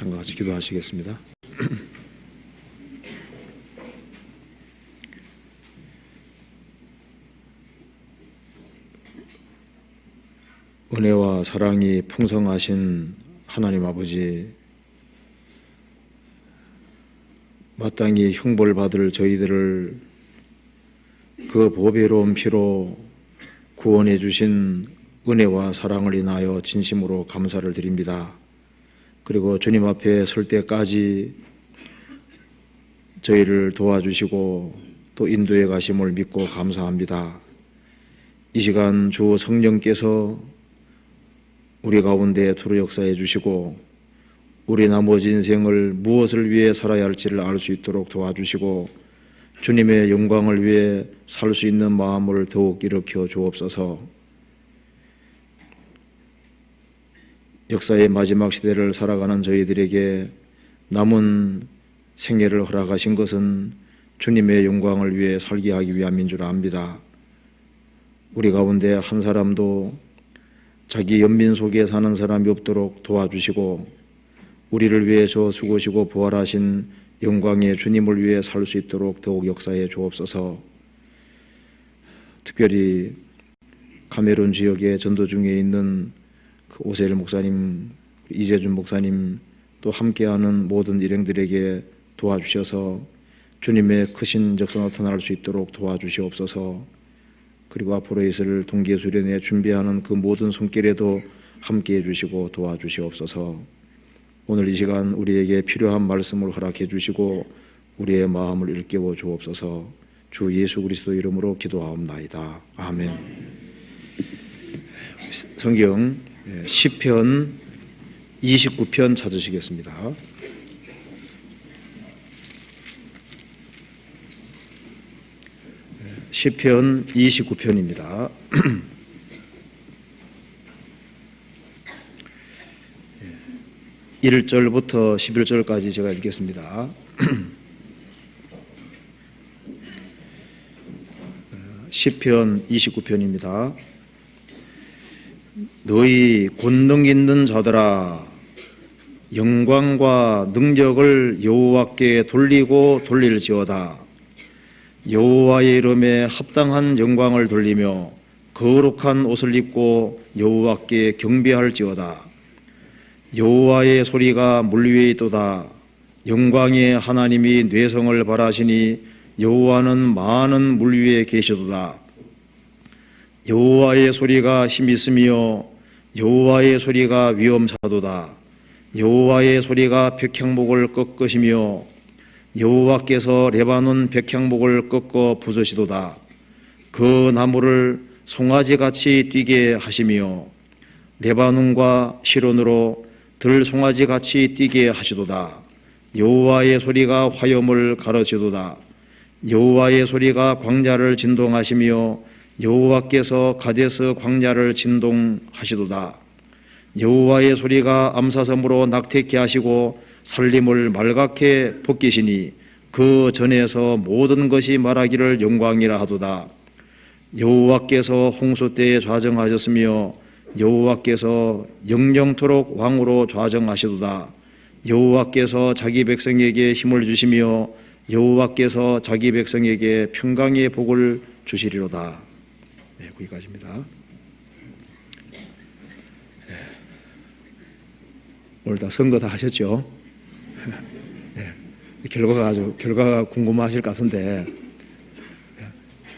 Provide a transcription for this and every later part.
찬과 같이 기도하시겠습니다. 은혜와 사랑이 풍성하신 하나님 아버지, 마땅히 형벌받을 저희들을 그 보배로운 피로 구원해 주신 은혜와 사랑을 인하여 진심으로 감사를 드립니다. 그리고 주님 앞에 설 때까지 저희를 도와주시고 또 인도해 가심을 믿고 감사합니다. 이 시간 주 성령께서 우리 가운데 두루 역사해 주시고 우리 나머지 인생을 무엇을 위해 살아야 할지를 알 수 있도록 도와주시고 주님의 영광을 위해 살 수 있는 마음을 더욱 일으켜 주옵소서. 역사의 마지막 시대를 살아가는 저희들에게 남은 생애를 허락하신 것은 주님의 영광을 위해 살게 하기 위함인 줄 압니다. 우리 가운데 한 사람도 자기 연민 속에 사는 사람이 없도록 도와주시고 우리를 위해서 죽으시고 부활하신 영광의 주님을 위해 살 수 있도록 더욱 역사해 주옵소서. 특별히 카메룬 지역에 전도 중에 있는 그 오세일 목사님, 이재준 목사님 또 함께하는 모든 일행들에게 도와주셔서 주님의 크신 역사 나타날 수 있도록 도와주시옵소서. 그리고 앞으로 있을 동계수련회 준비하는 그 모든 손길에도 함께해 주시고 도와주시옵소서. 오늘 이 시간 우리에게 필요한 말씀을 허락해 주시고 우리의 마음을 일깨워 주옵소서. 주 예수 그리스도 이름으로 기도하옵나이다. 아멘. 성경 시편 29편 찾으시겠습니다. 시편 29편입니다. 1절부터 11절까지 제가 읽겠습니다. 시편 29편입니다. 너희 권능 있는 자들아, 영광과 능력을 여호와께 돌리고 돌릴지어다. 여호와의 이름에 합당한 영광을 돌리며 거룩한 옷을 입고 여호와께 경배할지어다. 여호와의 소리가 물 위에 있도다. 영광의 하나님이 뇌성을 발하시니 여호와는 많은 물 위에 계시도다. 여호와의 소리가 힘있으며 여호와의 소리가 위엄사도다. 여호와의 소리가 백향목을 꺾으시며 여호와께서 레바논 백향목을 꺾어 부수시도다. 그 나무를 송아지같이 뛰게 하시며 레바논과 시론으로 들송아지같이 뛰게 하시도다. 여호와의 소리가 화염을 가르치도다. 여호와의 소리가 광야를 진동하시며 여호와께서 가데스 광야를 진동하시도다. 여호와의 소리가 암사섬으로 낙태케 하시고 살림을 말갛게 벗기시니 그 전에서 모든 것이 말하기를 영광이라 하도다. 여호와께서 홍수 때에 좌정하셨으며 여호와께서 영영토록 왕으로 좌정하시도다. 여호와께서 자기 백성에게 힘을 주시며 여호와께서 자기 백성에게 평강의 복을 주시리로다. 네, 거기까지입니다. 오늘 다 선거 다 하셨죠? 네, 결과가 궁금하실 것 같은데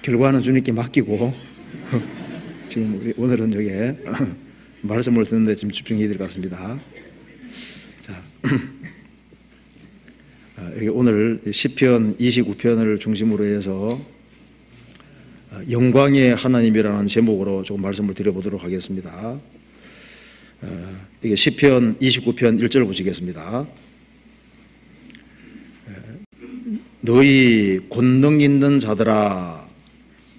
결과는 주님께 맡기고 지금 오늘은 저게 말씀을 듣는데 좀 집중해야 될 것 같습니다. 자, 여기 오늘 시편 29편을 중심으로 해서 영광의 하나님이라는 제목으로 조금 말씀을 드려보도록 하겠습니다. 이게 시편 29편 1절 보시겠습니다. 너희 권능 있는 자들아,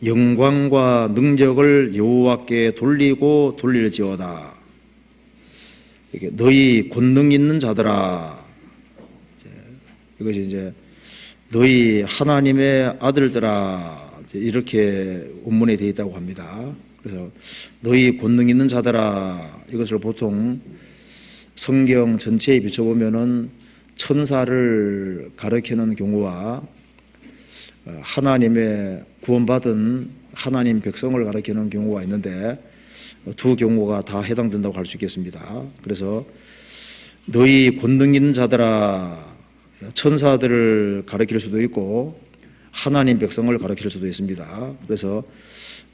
영광과 능력을 여호와께 돌리고 돌릴지어다. 이게 너희 권능 있는 자들아, 이것이 이제 너희 하나님의 아들들아, 이렇게 원문에 되어 있다고 합니다. 그래서 너희 권능 있는 자들아, 이것을 보통 성경 전체에 비춰보면은 천사를 가리키는 경우와 하나님의 구원받은 하나님 백성을 가리키는 경우가 있는데 두 경우가 다 해당된다고 할 수 있겠습니다. 그래서 너희 권능 있는 자들아, 천사들을 가리킬 수도 있고 하나님 백성을 가리킬 수도 있습니다. 그래서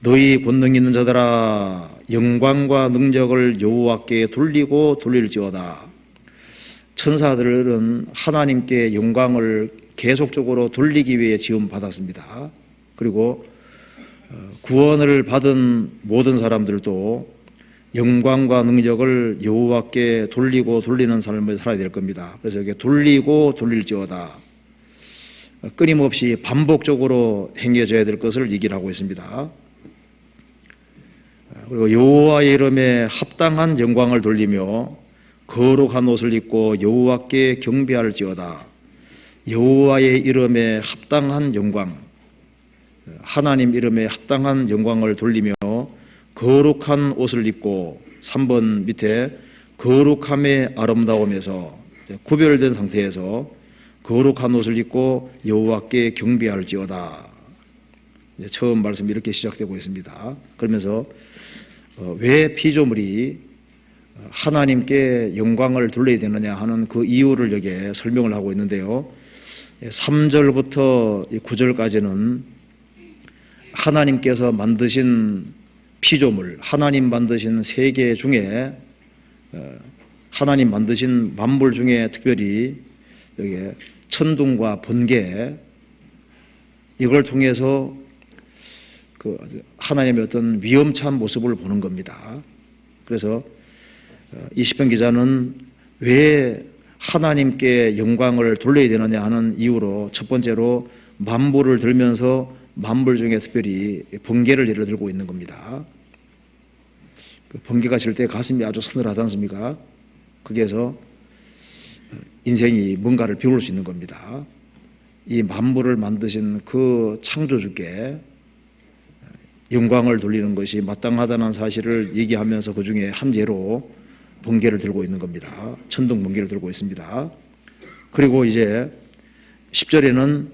너희 권능 있는 자들아, 영광과 능력을 여호와께 돌리고 돌릴지어다. 천사들은 하나님께 영광을 계속적으로 돌리기 위해 지음받았습니다. 그리고 구원을 받은 모든 사람들도 영광과 능력을 여호와께 돌리고 돌리는 삶을 살아야 될 겁니다. 그래서 여기 돌리고 돌릴지어다, 끊임없이 반복적으로 행해져야 될 것을 얘기를 하고 있습니다. 그리고 여호와의 이름에 합당한 영광을 돌리며 거룩한 옷을 입고 여호와께 경배할지어다. 여호와의 이름에 합당한 영광, 하나님 이름에 합당한 영광을 돌리며 거룩한 옷을 입고 3번 밑에 거룩함의 아름다움에서 구별된 상태에서 거룩한 옷을 입고 여호와께 경배할지어다. 처음 말씀이 이렇게 시작되고 있습니다. 그러면서 왜 피조물이 하나님께 영광을 돌려야 되느냐 하는 그 이유를 여기에 설명을 하고 있는데요. 3절부터 9절까지는 하나님께서 만드신 피조물, 하나님 만드신 세계 중에 하나님 만드신 만물 중에 특별히 여기에 천둥과 번개, 이걸 통해서 그 하나님의 어떤 위험찬 모습을 보는 겁니다. 그래서 이 시편 기자는 왜 하나님께 영광을 돌려야 되느냐 하는 이유로 첫 번째로 만물을 들면서 만물 중에 특별히 번개를 예를 들고 있는 겁니다. 그 번개가 칠 때 가슴이 아주 서늘하지 않습니까? 거기에서 인생이 뭔가를 배울 수 있는 겁니다. 이 만물을 만드신 그 창조주께 영광을 돌리는 것이 마땅하다는 사실을 얘기하면서 그 중에 한 예로 번개를 들고 있는 겁니다. 천둥 번개를 들고 있습니다. 그리고 이제 10절에는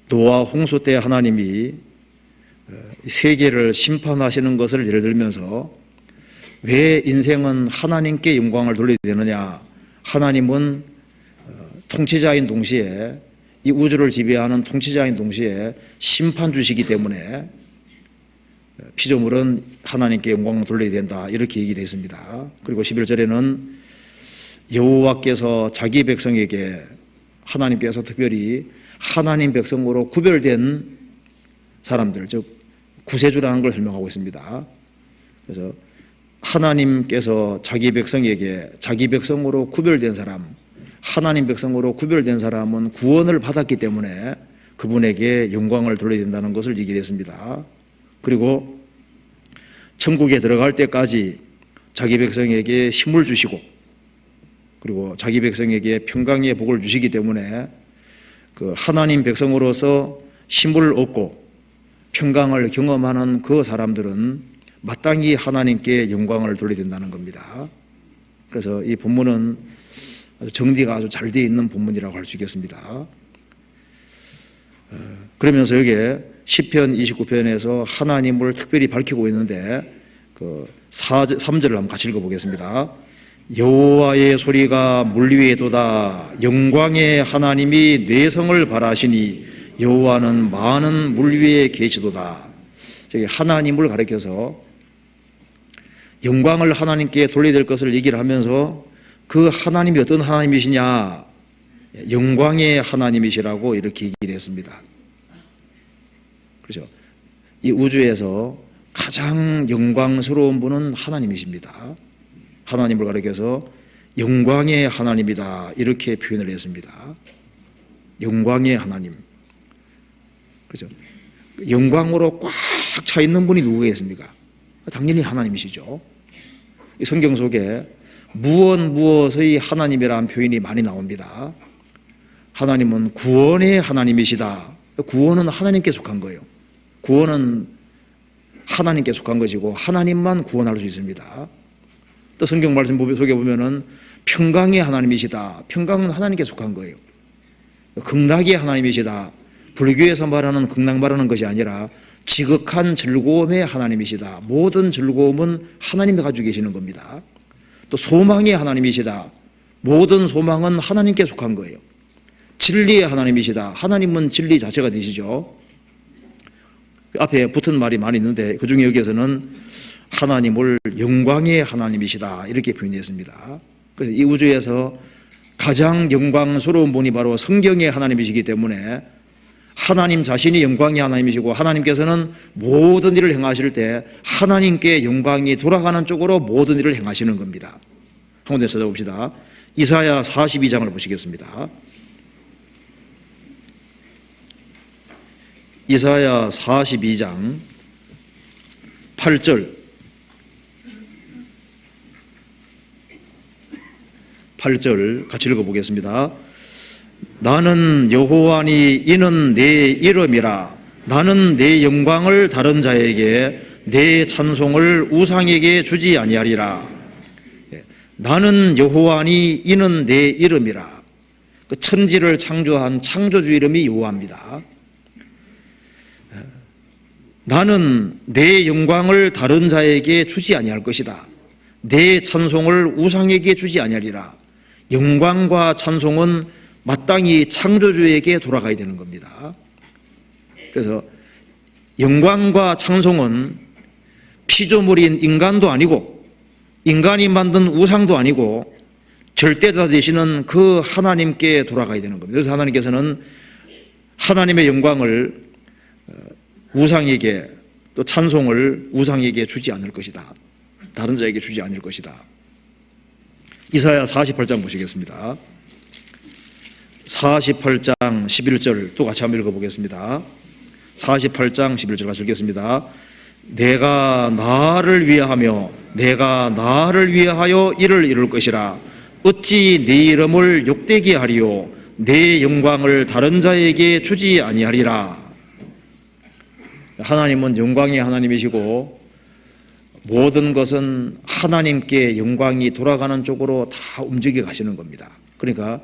노아 홍수 때 하나님이 세계를 심판하시는 것을 예를 들면서 왜 인생은 하나님께 영광을 돌려야 되느냐, 하나님은 통치자인 동시에 이 우주를 지배하는 통치자인 동시에 심판주시기 때문에 피조물은 하나님께 영광을 돌려야 된다, 이렇게 얘기를 했습니다. 그리고 11절에는 여호와께서 자기 백성에게, 하나님께서 특별히 하나님 백성으로 구별된 사람들, 즉 구세주라는 걸 설명하고 있습니다. 그래서 하나님께서 자기 백성에게, 자기 백성으로 구별된 사람, 하나님 백성으로 구별된 사람은 구원을 받았기 때문에 그분에게 영광을 돌려야 된다는 것을 얘기를 했습니다. 그리고 천국에 들어갈 때까지 자기 백성에게 힘을 주시고, 그리고 자기 백성에게 평강의 복을 주시기 때문에 그 하나님 백성으로서 힘을 얻고 평강을 경험하는 그 사람들은 마땅히 하나님께 영광을 돌려야 된다는 겁니다. 그래서 이 본문은 아주 정리가 아주 잘 되어 있는 본문이라고 할 수 있겠습니다. 그러면서 여기에 시편 29편에서 하나님을 특별히 밝히고 있는데 그 3절을 한번 같이 읽어보겠습니다. 여호와의 소리가 물 위에 도다. 영광의 하나님이 뇌성을 발하시니 여호와는 많은 물 위에 계시도다. 저기 하나님을 가리켜서 영광을 하나님께 돌려야 될 것을 얘기를 하면서 그 하나님이 어떤 하나님이시냐, 영광의 하나님이시라고 이렇게 얘기를 했습니다. 그렇죠? 이 우주에서 가장 영광스러운 분은 하나님이십니다. 하나님을 가리켜서 영광의 하나님이다, 이렇게 표현을 했습니다. 영광의 하나님. 그렇죠? 영광으로 꽉 차 있는 분이 누구겠습니까? 당연히 하나님이시죠. 이 성경 속에 무엇의 하나님이라는 표현이 많이 나옵니다. 하나님은 구원의 하나님이시다. 구원은 하나님께 속한 거예요. 구원은 하나님께 속한 것이고 하나님만 구원할 수 있습니다. 또 성경 말씀 속에 보면은 평강의 하나님이시다. 평강은 하나님께 속한 거예요. 극락의 하나님이시다. 불교에서 말하는 극락 말하는 것이 아니라 지극한 즐거움의 하나님이시다. 모든 즐거움은 하나님이 가지고 계시는 겁니다. 또 소망의 하나님이시다. 모든 소망은 하나님께 속한 거예요. 진리의 하나님이시다. 하나님은 진리 자체가 되시죠. 앞에 붙은 말이 많이 있는데 그중에 여기에서는 하나님을 영광의 하나님이시다 이렇게 표현했습니다. 그래서 이 우주에서 가장 영광스러운 분이 바로 성경의 하나님이시기 때문에 하나님 자신이 영광의 하나님이시고 하나님께서는 모든 일을 행하실 때 하나님께 영광이 돌아가는 쪽으로 모든 일을 행하시는 겁니다. 한 군데 찾아봅시다. 이사야 42장을 보시겠습니다. 이사야 42장 8절 같이 읽어보겠습니다. 나는 여호와니 이는 내 이름이라. 나는 내 영광을 다른 자에게 내 찬송을 우상에게 주지 아니하리라. 나는 여호와니 이는 내 이름이라. 그 천지를 창조한 창조주 이름이 여호와입니다. 나는 내 영광을 다른 자에게 주지 아니할 것이다. 내 찬송을 우상에게 주지 아니하리라. 영광과 찬송은 마땅히 창조주에게 돌아가야 되는 겁니다. 그래서 영광과 찬송은 피조물인 인간도 아니고 인간이 만든 우상도 아니고 절대자 되시는 그 하나님께 돌아가야 되는 겁니다. 그래서 하나님께서는 하나님의 영광을 우상에게 또 찬송을 우상에게 주지 않을 것이다. 다른 자에게 주지 않을 것이다. 이사야 48장 보시겠습니다. 48장 11절 또 같이 한번 읽어보겠습니다. 48장 11절 같이 읽겠습니다. 내가 나를 위하여 이를 이룰 것이라. 어찌 네 이름을 욕되게 하리요 내 영광을 다른 자에게 주지 아니하리라. 하나님은 영광의 하나님이시고 모든 것은 하나님께 영광이 돌아가는 쪽으로 다 움직여 가시는 겁니다. 그러니까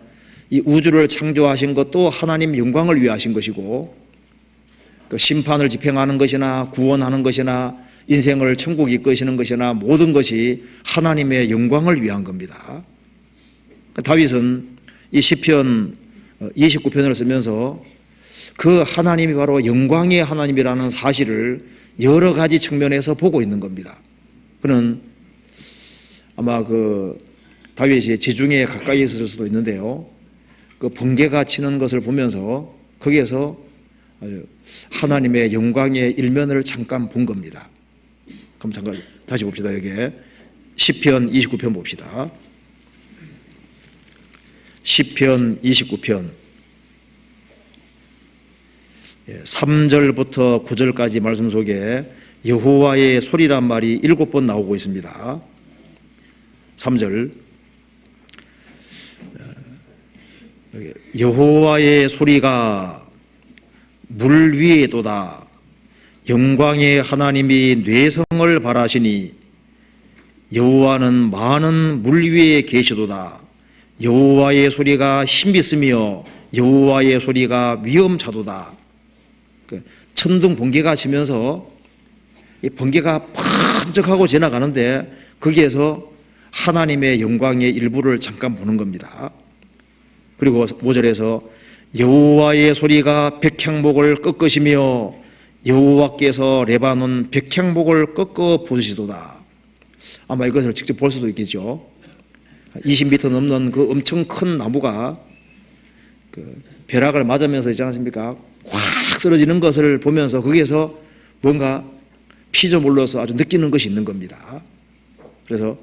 이 우주를 창조하신 것도 하나님 영광을 위해 하신 것이고 또 심판을 집행하는 것이나 구원하는 것이나 인생을 천국에 이끄시는 것이나 모든 것이 하나님의 영광을 위한 겁니다. 다윗은 이 시편 29편을 쓰면서 그 하나님이 바로 영광의 하나님이라는 사실을 여러 가지 측면에서 보고 있는 겁니다. 그는 아마 그 다윗이 지중해에 가까이 있을 수도 있는데요. 그 번개가 치는 것을 보면서 거기에서 하나님의 영광의 일면을 잠깐 본 겁니다. 그럼 잠깐 다시 봅시다. 여기에 시편 29편 봅시다. 시편 29편 3절부터 9절까지 말씀 속에 여호와의 소리란 말이 7번 나오고 있습니다. 3절 여호와의 소리가 물 위에 도다. 영광의 하나님이 뇌성을 발하시니 여호와는 많은 물 위에 계시도다. 여호와의 소리가 힘있으며 여호와의 소리가 위엄차도다. 천둥 번개가 치면서 이 번개가 번쩍하고 지나가는데 거기에서 하나님의 영광의 일부를 잠깐 보는 겁니다. 그리고 5절에서 여호와의 소리가 백향목을 꺾으시며 여호와께서 레바논 백향목을 꺾어 부으시도다. 아마 이것을 직접 볼 수도 있겠죠. 20m 넘는 그 엄청 큰 나무가 그 벼락을 맞으면서 있지 않습니까? 확 쓰러지는 것을 보면서 거기에서 뭔가 피조물로서 아주 느끼는 것이 있는 겁니다. 그래서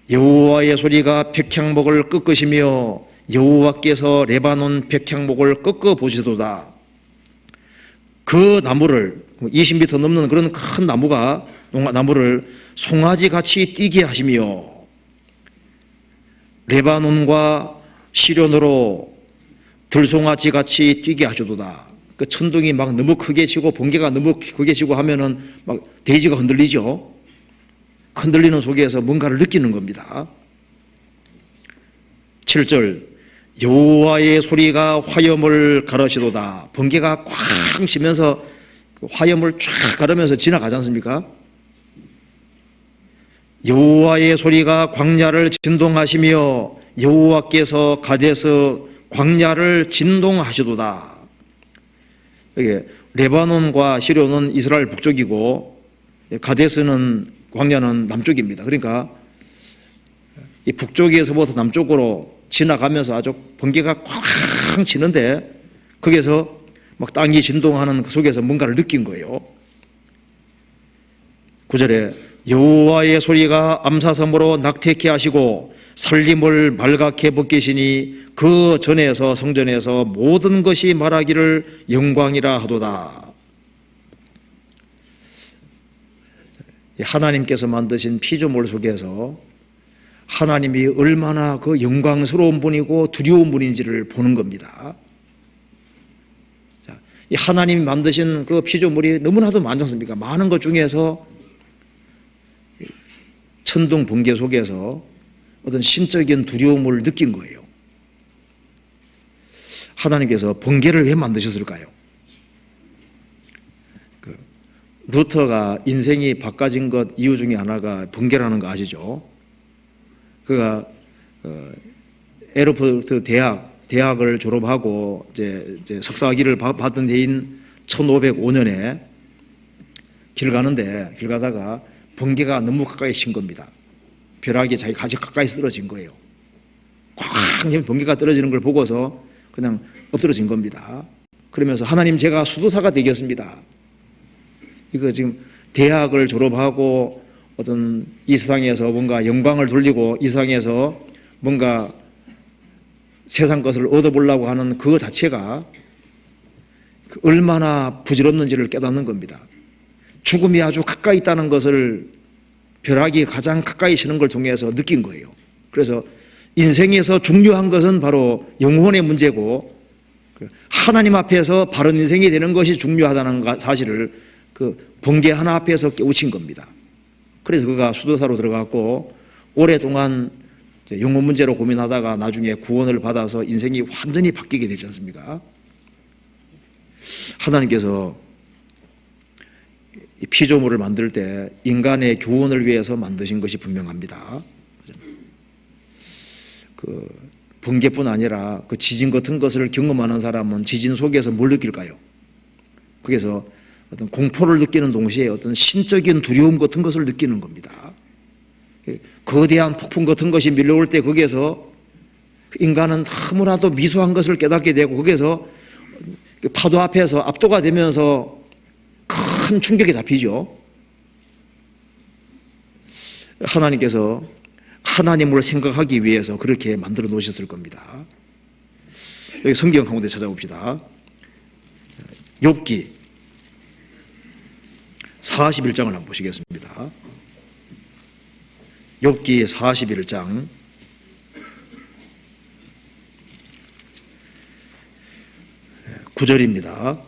여호와의 소리가 백향목을 꺾으시며 여호와께서 레바논 백향목을 꺾어 보시도다. 그 나무를 20m 넘는 그런 큰 나무를 송아지같이 뛰게 하시며 레바논과 시련으로 들송아지같이 뛰게 하시도다. 그 천둥이 막 너무 크게 치고 번개가 너무 크게 치고 하면은 막 대지가 흔들리죠. 흔들리는 속에서 뭔가를 느끼는 겁니다. 7절 여호와의 소리가 화염을 가르시도다. 번개가 쾅 치면서 화염을 쫙 가르면서 지나가지 않습니까? 여호와의 소리가 광야를 진동하시며 여호와께서 가데스 광야를 진동하시도다. 이게 레바논과 시료는 이스라엘 북쪽이고 가데스는 광야는 남쪽입니다. 그러니까 이 북쪽에서부터 남쪽으로 지나가면서 아주 번개가 쾅 치는데 거기에서 막 땅이 진동하는 그 속에서 뭔가를 느낀 거예요. 9절에 여호와의 소리가 암사섬으로 낙태케 하시고 살림을 말갛게 벗기시니 그 전에서 성전에서 모든 것이 말하기를 영광이라 하도다. 하나님께서 만드신 피조물 속에서 하나님이 얼마나 그 영광스러운 분이고 두려운 분인지를 보는 겁니다. 이 하나님이 만드신 그 피조물이 너무나도 많지 않습니까? 많은 것 중에서 천둥 번개 속에서 어떤 신적인 두려움을 느낀 거예요. 하나님께서 번개를 왜 만드셨을까요? 루터가 인생이 바꿔진 것 이유 중에 하나가 번개라는 거 아시죠? 그가 에르포트 대학을 졸업하고 이제 석사학위를 받은 해인 1505년에 길 가다가 번개가 너무 가까이 친 겁니다. 벼락이 자기 가지 가까이 떨어진 거예요. 쾅 번개가 떨어지는 걸 보고서 그냥 엎드러진 겁니다. 그러면서 하나님 제가 수도사가 되겠습니다. 이거 지금 대학을 졸업하고 어떤 이 세상에서 뭔가 영광을 돌리고 이 세상에서 뭔가 세상 것을 얻어보려고 하는 그거 자체가 얼마나 부질없는지를 깨닫는 겁니다. 죽음이 아주 가까이 있다는 것을 벼락이 가장 가까이 치는 걸 통해서 느낀 거예요. 그래서 인생에서 중요한 것은 바로 영혼의 문제고 하나님 앞에서 바른 인생이 되는 것이 중요하다는 사실을 그 번개 하나 앞에서 깨우친 겁니다. 그래서 그가 수도사로 들어갔고 오랫동안 영혼 문제로 고민하다가 나중에 구원을 받아서 인생이 완전히 바뀌게 되지 않습니까? 하나님께서 이 피조물을 만들 때 인간의 교훈을 위해서 만드신 것이 분명합니다. 그 번개뿐 아니라 그 지진 같은 것을 경험하는 사람은 지진 속에서 뭘 느낄까요? 거기서 어떤 공포를 느끼는 동시에 어떤 신적인 두려움 같은 것을 느끼는 겁니다. 거대한 폭풍 같은 것이 밀려올 때 거기에서 인간은 너무나도 미소한 것을 깨닫게 되고 거기에서 파도 앞에서 압도가 되면서 큰 충격에 잡히죠. 하나님께서 하나님을 생각하기 위해서 그렇게 만들어 놓으셨을 겁니다. 여기 성경 가운데 찾아봅시다. 욥기 41장을 한번 보시겠습니다. 욥기 41장 9절입니다.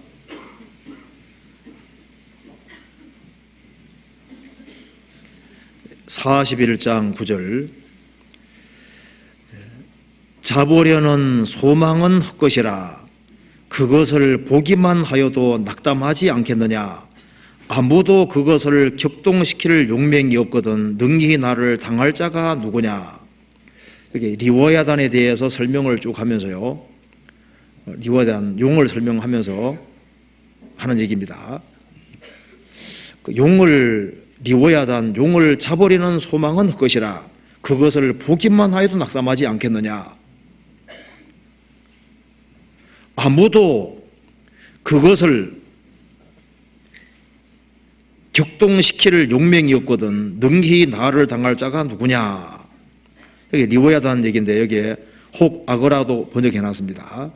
(41장 9절) 자보려는 소망은 헛것이라 그것을 보기만 하여도 낙담하지 않겠느냐. 아무도 그것을 격동시킬 용맹이 없거든 능히 나를 당할 자가 누구냐. 여기 리워야단에 대해서 설명을 쭉 하면서요, 리워야단 용을 설명하면서 하는 얘기입니다. 그 용을 리워야단 용을 잡으려는 소망은 헛것이라 그것을 보기만 하여도 낙담하지 않겠느냐. 아무도 그것을 격동시킬 용맹이 없거든 능히 나를 당할 자가 누구냐. 여기 리워야단 얘기인데 여기에 혹 악어라도 번역해놨습니다.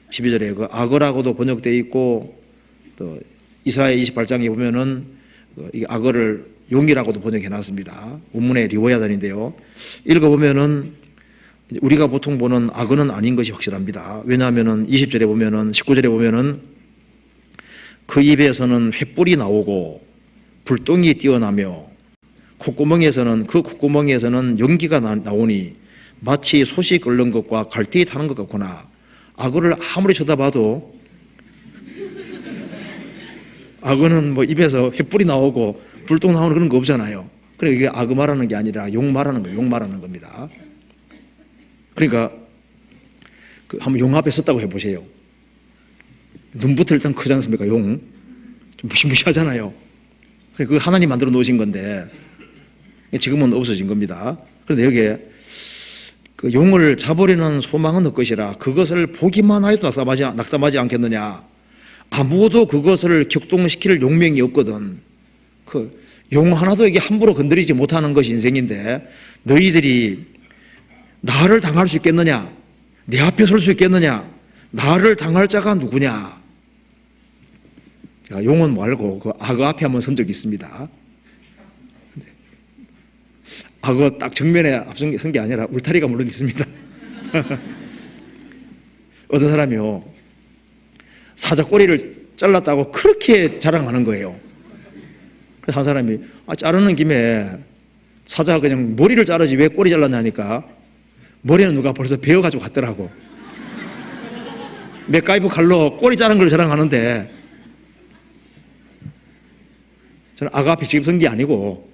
12절에 그 악어라고도 번역되어 있고 또 이사야 28장에 보면은 이 악어를 용이라고도 번역해놨습니다. 원문에 리워야단인데요. 읽어보면은 우리가 보통 보는 악어는 아닌 것이 확실합니다. 왜냐하면은 20절에 보면은 19절에 보면은 그 입에서는 횃불이 나오고 불똥이 뛰어나며 그 콧구멍에서는 연기가 나오니 마치 솥이 끓는 것과 갈대에 타는 것 같구나. 악어를 아무리 쳐다봐도 악어는 뭐 입에서 횃불이 나오고 불똥 나오는 그런 거 없잖아요. 그러니까 이게 악어 말하는 게 아니라 용 말하는 거예요. 용 말하는 겁니다. 그러니까 한번 용 앞에 섰다고 해보세요. 눈부터 일단 크지 않습니까? 용. 좀 무시무시하잖아요. 그러니까 그 하나님 만들어 놓으신 건데 지금은 없어진 겁니다. 그런데 여기에 그 용을 잡으려는 소망은 헛것이라 그것을 보기만 해도 낙담하지 않겠느냐. 아무도 그것을 격동시킬 용맹이 없거든. 그 용 하나도 이게 함부로 건드리지 못하는 것이 인생인데 너희들이 나를 당할 수 있겠느냐? 내 앞에 설 수 있겠느냐? 나를 당할 자가 누구냐? 제가 용은 말고 그 악어 앞에 한번 선 적이 있습니다. 악어 딱 정면에 앞선 게 아니라 울타리가 물론 있습니다. 어떤 사람이요, 사자 꼬리를 잘랐다고 그렇게 자랑하는 거예요. 그래서 한 사람이 자르는 김에 사자 그냥 머리를 자르지 왜 꼬리 잘랐냐니까 머리는 누가 벌써 베어가지고 갔더라고. 맥가이버 칼로 꼬리 자른 걸 자랑하는데 저는 악어 앞에 지금 선 게 아니고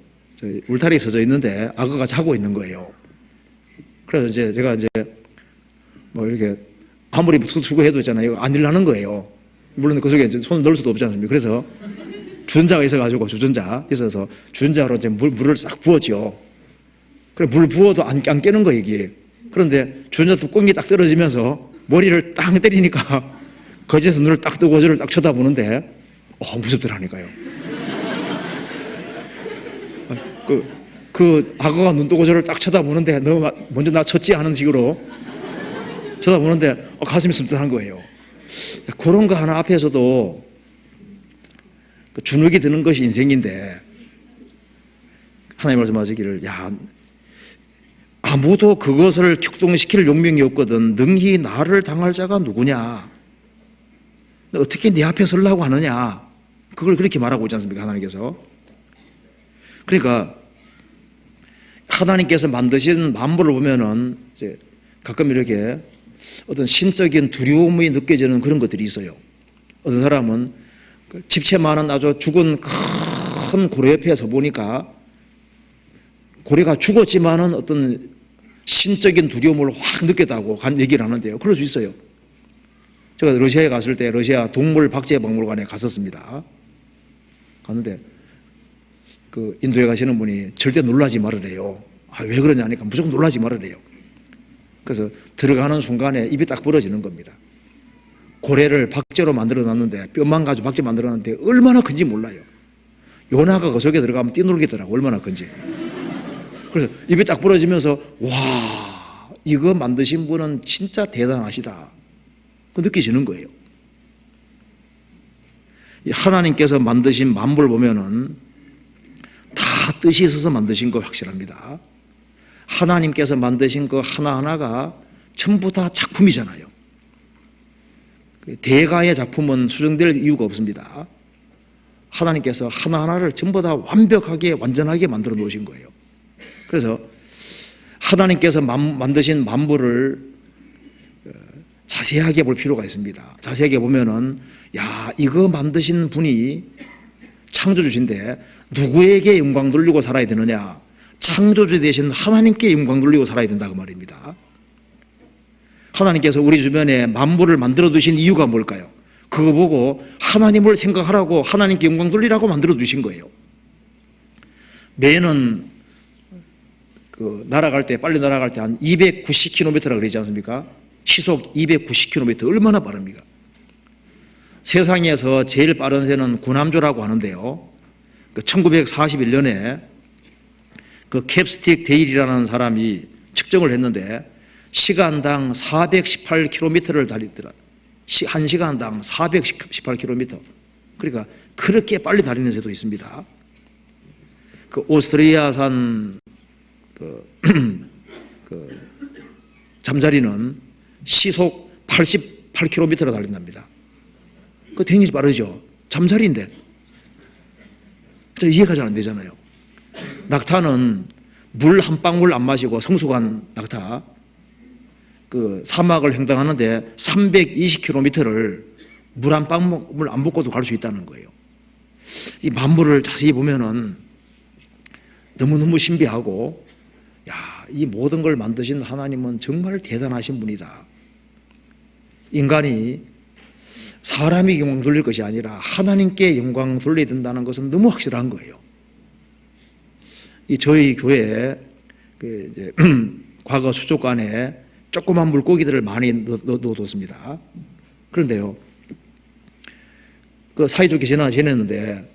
울타리에 서져 있는데 악어가 자고 있는 거예요. 그래서 이제 제가 뭐 이렇게 아무리 수고해도 있잖아요. 안 일어나는 거예요. 물론 그 속에 손을 넣을 수도 없지 않습니까? 그래서 주전자가 있어가지고 주전자로 이제 물을 싹 부었죠. 그래 물 부어도 안 깨는 거예요, 이게. 그런데 주전자 뚜껑이 딱 떨어지면서 머리를 땅 때리니까 거기에서 눈을 딱 뜨고 저를 딱 쳐다보는데 무섭더라니까요. 그 악어가 눈 뜨고 저를 딱 쳐다보는데 너 먼저 나 쳤지 하는 식으로 쳐다보는데 가슴이 섬뜩한 거예요. 그런 거 하나 앞에서도 주눅이 드는 것이 인생인데 하나님 말씀하시기를 아무도 그것을 격동시킬 용명이 없거든 능히 나를 당할 자가 누구냐? 어떻게 네 앞에 서려고 하느냐? 그걸 그렇게 말하고 있지 않습니까? 하나님께서. 그러니까 하나님께서 만드신 만물을 보면은 이제 가끔 이렇게 어떤 신적인 두려움이 느껴지는 그런 것들이 있어요. 어떤 사람은 집채만한 아주 죽은 큰 고래 옆에서 보니까 고래가 죽었지만은 어떤 신적인 두려움을 확 느꼈다고 얘기를 하는데요. 그럴 수 있어요. 제가 러시아에 갔을 때 러시아 동물박제박물관에 갔었습니다. 갔는데 그 인도에 가시는 분이 절대 놀라지 말으래요. 왜 그러냐니까 무조건 놀라지 말으래요. 그래서 들어가는 순간에 입이 딱 벌어지는 겁니다. 고래를 박제로 만들어 놨는데 뼈만 가지고 박제 만들어 놨는데 얼마나 큰지 몰라요. 요나가 그 속에 들어가면 뛰놀겠더라고. 얼마나 큰지. 그래서 입이 딱 벌어지면서 와, 이거 만드신 분은 진짜 대단하시다. 그 느껴지는 거예요. 하나님께서 만드신 만물 보면은 다 뜻이 있어서 만드신 거 확실합니다. 하나님께서 만드신 거 하나하나가 전부 다 작품이잖아요. 대가의 작품은 수정될 이유가 없습니다. 하나님께서 하나하나를 전부 다 완벽하게 완전하게 만들어 놓으신 거예요. 그래서 하나님께서 만드신 만물을 자세하게 볼 필요가 있습니다. 자세하게 보면은 이거 만드신 분이 창조주신데 누구에게 영광 돌리고 살아야 되느냐? 창조주 되신 하나님께 영광 돌리고 살아야 된다 그 말입니다. 하나님께서 우리 주변에 만물을 만들어 두신 이유가 뭘까요? 그거 보고 하나님을 생각하라고 하나님께 영광 돌리라고 만들어 두신 거예요. 매는 빨리 날아갈 때 한 290km라 그러지 않습니까? 시속 290km 얼마나 빠릅니까? 세상에서 제일 빠른 새는 구남조라고 하는데요. 1941년에 그 캡스틱 데일이라는 사람이 측정을 했는데 시간당 418km를 달리더라. 1시간당 418km. 그러니까 그렇게 빨리 달리는 새도 있습니다. 그 오스트리아산 잠자리는 시속 88km로 달린답니다. 그 굉장히 빠르죠. 잠자리인데. 이해가 잘 안 되잖아요. 낙타는 물 한 방울 안 마시고 성숙한 낙타, 그 사막을 횡단하는데 320km를 물 한 방울 안 붓고도 갈 수 있다는 거예요. 이 만물을 자세히 보면은 너무너무 신비하고, 야, 이 모든 걸 만드신 하나님은 정말 대단하신 분이다. 인간이 사람이 영광 돌릴 것이 아니라 하나님께 영광 돌려야 된다는 것은 너무 확실한 거예요. 이 저희 교회에 그 이제 과거 수족관에 조그만 물고기들을 많이 넣어뒀습니다. 그런데요, 그 사이좋게 지냈는데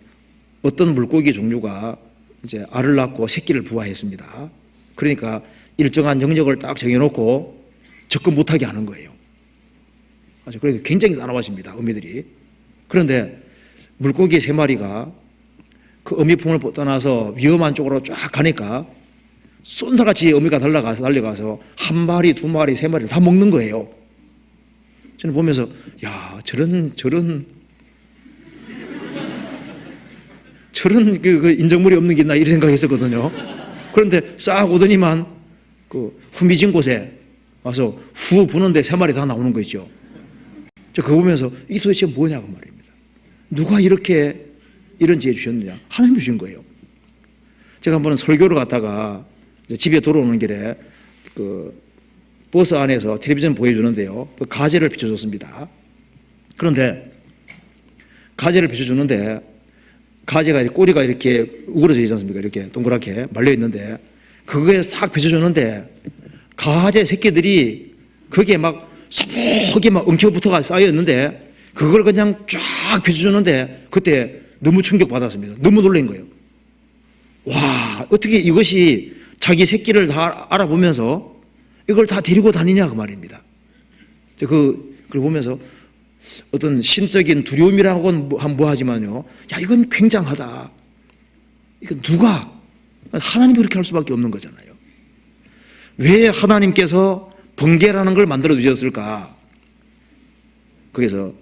어떤 물고기 종류가 이제 알을 낳고 새끼를 부화했습니다. 그러니까 일정한 영역을 딱 정해놓고 접근 못하게 하는 거예요. 아주 그래서 굉장히 싸나워집니다, 어미들이. 그런데 물고기 3마리가 그 어미품을 떠나서 위험한 쪽으로 쫙 가니까 쏜살같이 어미가 달려가서 1마리, 2마리, 3마리를 다 먹는 거예요. 저는 보면서, 야, 저런 그 인정물이 없는 게 있나 이런 생각했었거든요. 그런데 싹 오더니만 그 후미진 곳에 와서 후 부는데 3마리 다 나오는 거 있죠. 저 그거 보면서 이게 도대체 뭐냐고 말입니다. 누가 이렇게 이런 지혜 주셨느냐? 하나님 주신 거예요. 제가 한번 설교를 갔다가 집에 돌아오는 길에 그 버스 안에서 텔레비전 보여주는데요, 그 가재를 비춰줬습니다. 그런데 가재를 비춰주는데 가재가 꼬리가 이렇게 우그러져 있지 않습니까? 이렇게 동그랗게 말려 있는데 그거에 싹 비춰주는데 가재 새끼들이 거기에 막 소복이 막 엉켜붙어가 쌓여 있는데 그걸 그냥 쫙 비춰주는데 그때 너무 충격받았습니다. 너무 놀란 거예요. 와, 어떻게 이것이 자기 새끼를 다 알아보면서 이걸 다 데리고 다니냐 그 말입니다. 그걸 보면서 어떤 신적인 두려움이라고는 뭐하지만요, 야, 이건 굉장하다. 이건 누가? 하나님이 그렇게 할 수밖에 없는 거잖아요. 왜 하나님께서 번개라는 걸 만들어 주셨을까? 그래서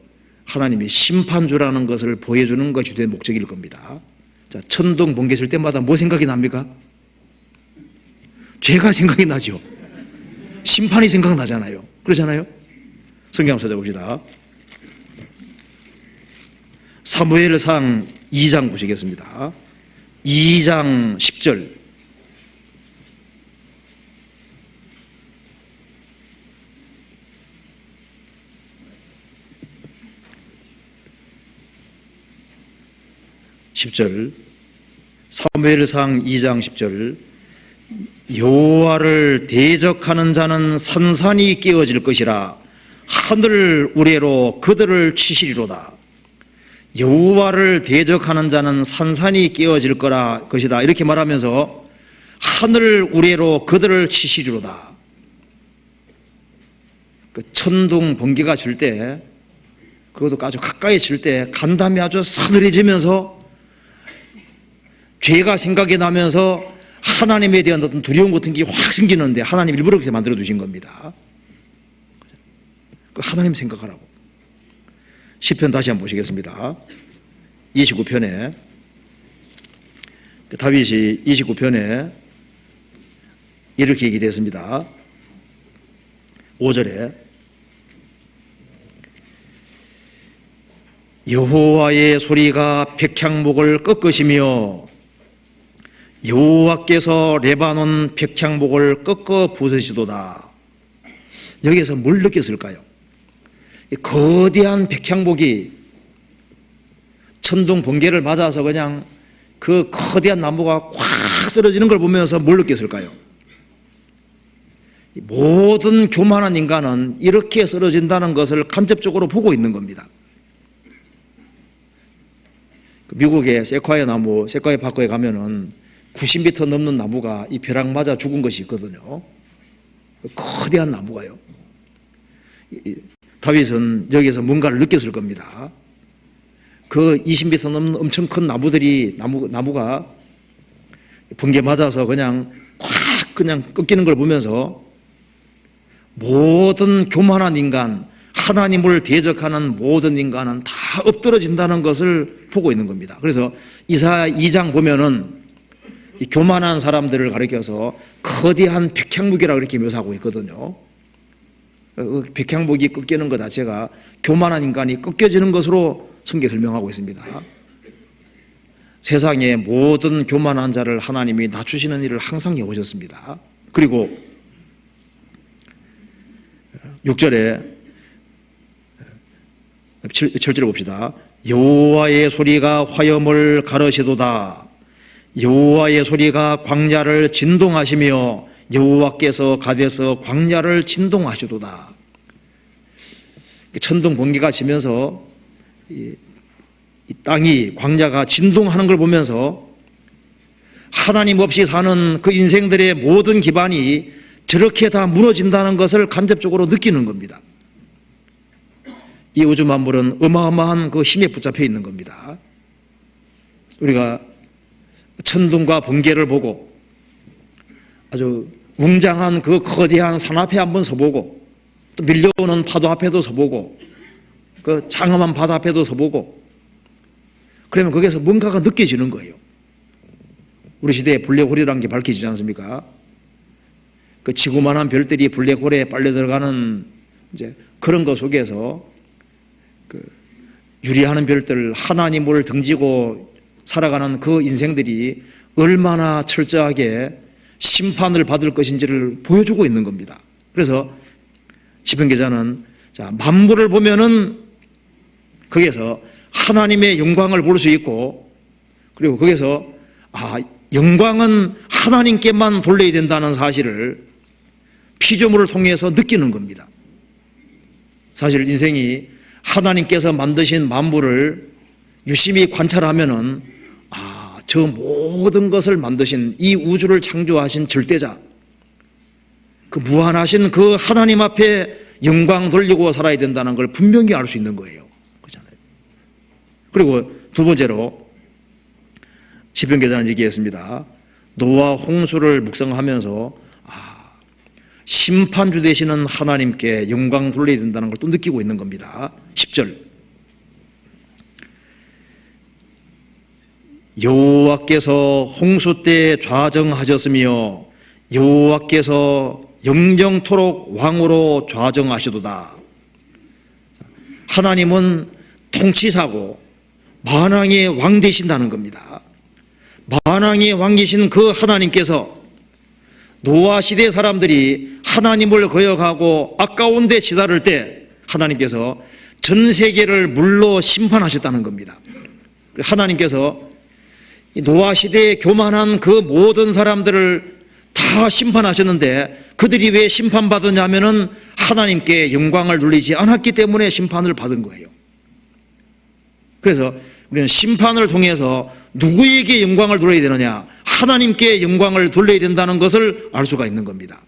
하나님이 심판주라는 것을 보여주는 것이 주된 목적일 겁니다. 자, 천둥 번개 칠 때마다 뭐 생각이 납니까? 죄가 생각이 나죠. 심판이 생각나잖아요. 그러잖아요. 성경 한번 찾아봅시다. 사무엘상 2장 보시겠습니다. 2장 10절. 사무엘상 2장 10절. 여호와를 대적하는 자는 산산이 깨어질 것이라 하늘 우레로 그들을 치시리로다. 여호와를 대적하는 자는 산산이 깨어질 것이다. 이렇게 말하면서 하늘 우레로 그들을 치시리로다. 그 천둥 번개가 칠 때, 그것도 아주 가까이 칠 때 간담이 아주 서늘해지면서 죄가 생각이 나면서 하나님에 대한 어떤 두려움 같은 게 확 생기는데 하나님 일부러 그렇게 만들어 두신 겁니다. 하나님 생각하라고. 시편 다시 한번 보시겠습니다. 29편에 다윗이 29편에 이렇게 얘기를 했습니다. 5절에 여호와의 소리가 백향목을 꺾으시며 여호와께서 레바논 백향목을 꺾어 부수시도다. 여기에서 뭘 느꼈을까요? 거대한 백향목이 천둥 번개를 맞아서 그냥 그 거대한 나무가 콱 쓰러지는 걸 보면서 뭘 느꼈을까요? 모든 교만한 인간은 이렇게 쓰러진다는 것을 간접적으로 보고 있는 겁니다. 미국의 세콰이어 나무, 세콰이어 파크에 가면은 90m 넘는 나무가 이 벼락 맞아 죽은 것이 있거든요. 거대한 나무가요. 다윗은 여기서 뭔가를 느꼈을 겁니다. 그 20m 넘는 엄청 큰 나무가 번개 맞아서 그냥 콱 그냥 꺾이는 걸 보면서 모든 교만한 인간, 하나님을 대적하는 모든 인간은 다 엎드러진다는 것을 보고 있는 겁니다. 그래서 이사야 2장 보면은 이 교만한 사람들을 가리켜서 거대한 백향목이라고 이렇게 묘사하고 있거든요. 백향목이 꺾이는 것 자체가 교만한 인간이 꺾여지는 것으로 성경에 설명하고 있습니다. 세상의 모든 교만한 자를 하나님이 낮추시는 일을 항상 해오셨습니다. 그리고 6절에 7절을 봅시다. 여호와의 소리가 화염을 가르시도다. 여호와의 소리가 광야를 진동하시며 여호와께서 가데서 광야를 진동하시도다. 천둥 번개가 치면서 이 땅이 광야가 진동하는 걸 보면서 하나님 없이 사는 그 인생들의 모든 기반이 저렇게 다 무너진다는 것을 간접적으로 느끼는 겁니다. 이 우주 만물은 어마어마한 그 힘에 붙잡혀 있는 겁니다. 우리가 천둥과 번개를 보고 아주 웅장한 그 거대한 산 앞에 한번 서보고 또 밀려오는 파도 앞에도 서보고 그 장엄한 바다 앞에도 서보고 그러면 거기에서 뭔가가 느껴지는 거예요. 우리 시대에 블랙홀이라는 게 밝혀지지 않습니까? 그 지구만한 별들이 블랙홀에 빨려 들어가는 이제 그런 것 속에서 그 유리하는 별들, 하나님을 등지고 살아가는 그 인생들이 얼마나 철저하게 심판을 받을 것인지를 보여주고 있는 겁니다. 그래서 시편 기자는 자, 만물을 보면은 거기에서 하나님의 영광을 볼 수 있고 그리고 거기서 영광은 하나님께만 돌려야 된다는 사실을 피조물을 통해서 느끼는 겁니다. 사실 인생이 하나님께서 만드신 만물을 유심히 관찰하면은 저 모든 것을 만드신 이 우주를 창조하신 절대자 그 무한하신 그 하나님 앞에 영광 돌리고 살아야 된다는 걸 분명히 알 수 있는 거예요. 그렇잖아요. 그리고 두 번째로 시편 기자는 얘기했습니다. 노아 홍수를 묵상하면서 심판주 되시는 하나님께 영광 돌려야 된다는 걸 또 느끼고 있는 겁니다. 10절 여호와께서 홍수 때 좌정하셨으며 여호와께서 영영토록 왕으로 좌정하시도다. 하나님은 통치사고 만왕의 왕 되신다는 겁니다. 만왕의 왕이신 그 하나님께서 노아 시대 사람들이 하나님을 거역하고 아까운 데 치달을 때 하나님께서 전 세계를 물로 심판하셨다는 겁니다. 하나님께서 노아 시대에 교만한 그 모든 사람들을 다 심판하셨는데 그들이 왜 심판받았냐면은 하나님께 영광을 돌리지 않았기 때문에 심판을 받은 거예요. 그래서 우리는 심판을 통해서 누구에게 영광을 돌려야 되느냐? 하나님께 영광을 돌려야 된다는 것을 알 수가 있는 겁니다.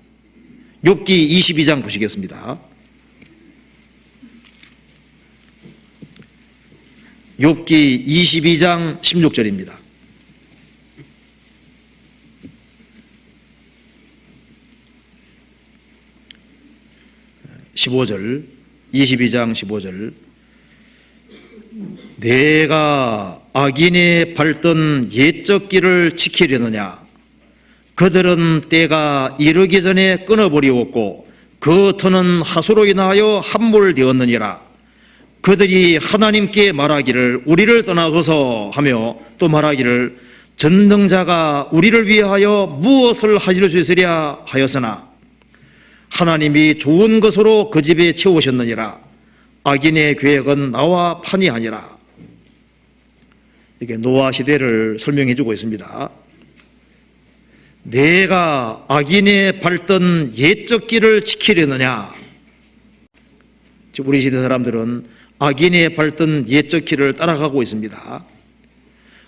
욥기 22장 보시겠습니다. 욥기 22장 16절입니다. 15절 22장 15절 내가 악인의 밟던 옛적 길을 지키려느냐 그들은 때가 이르기 전에 끊어버리었고 그 터는 하수로 인하여 함몰되었느니라. 그들이 하나님께 말하기를 우리를 떠나소서 하며 또 말하기를 전능자가 우리를 위하여 무엇을 하실 수 있으랴 하였으나 하나님이 좋은 것으로 그 집에 채우셨느니라. 악인의 계획은 나와 판이 아니라. 이게 노아 시대를 설명해 주고 있습니다. 내가 악인의 밟던 옛적 길을 지키려느냐. 우리 시대 사람들은 악인의 밟던 옛적 길을 따라가고 있습니다.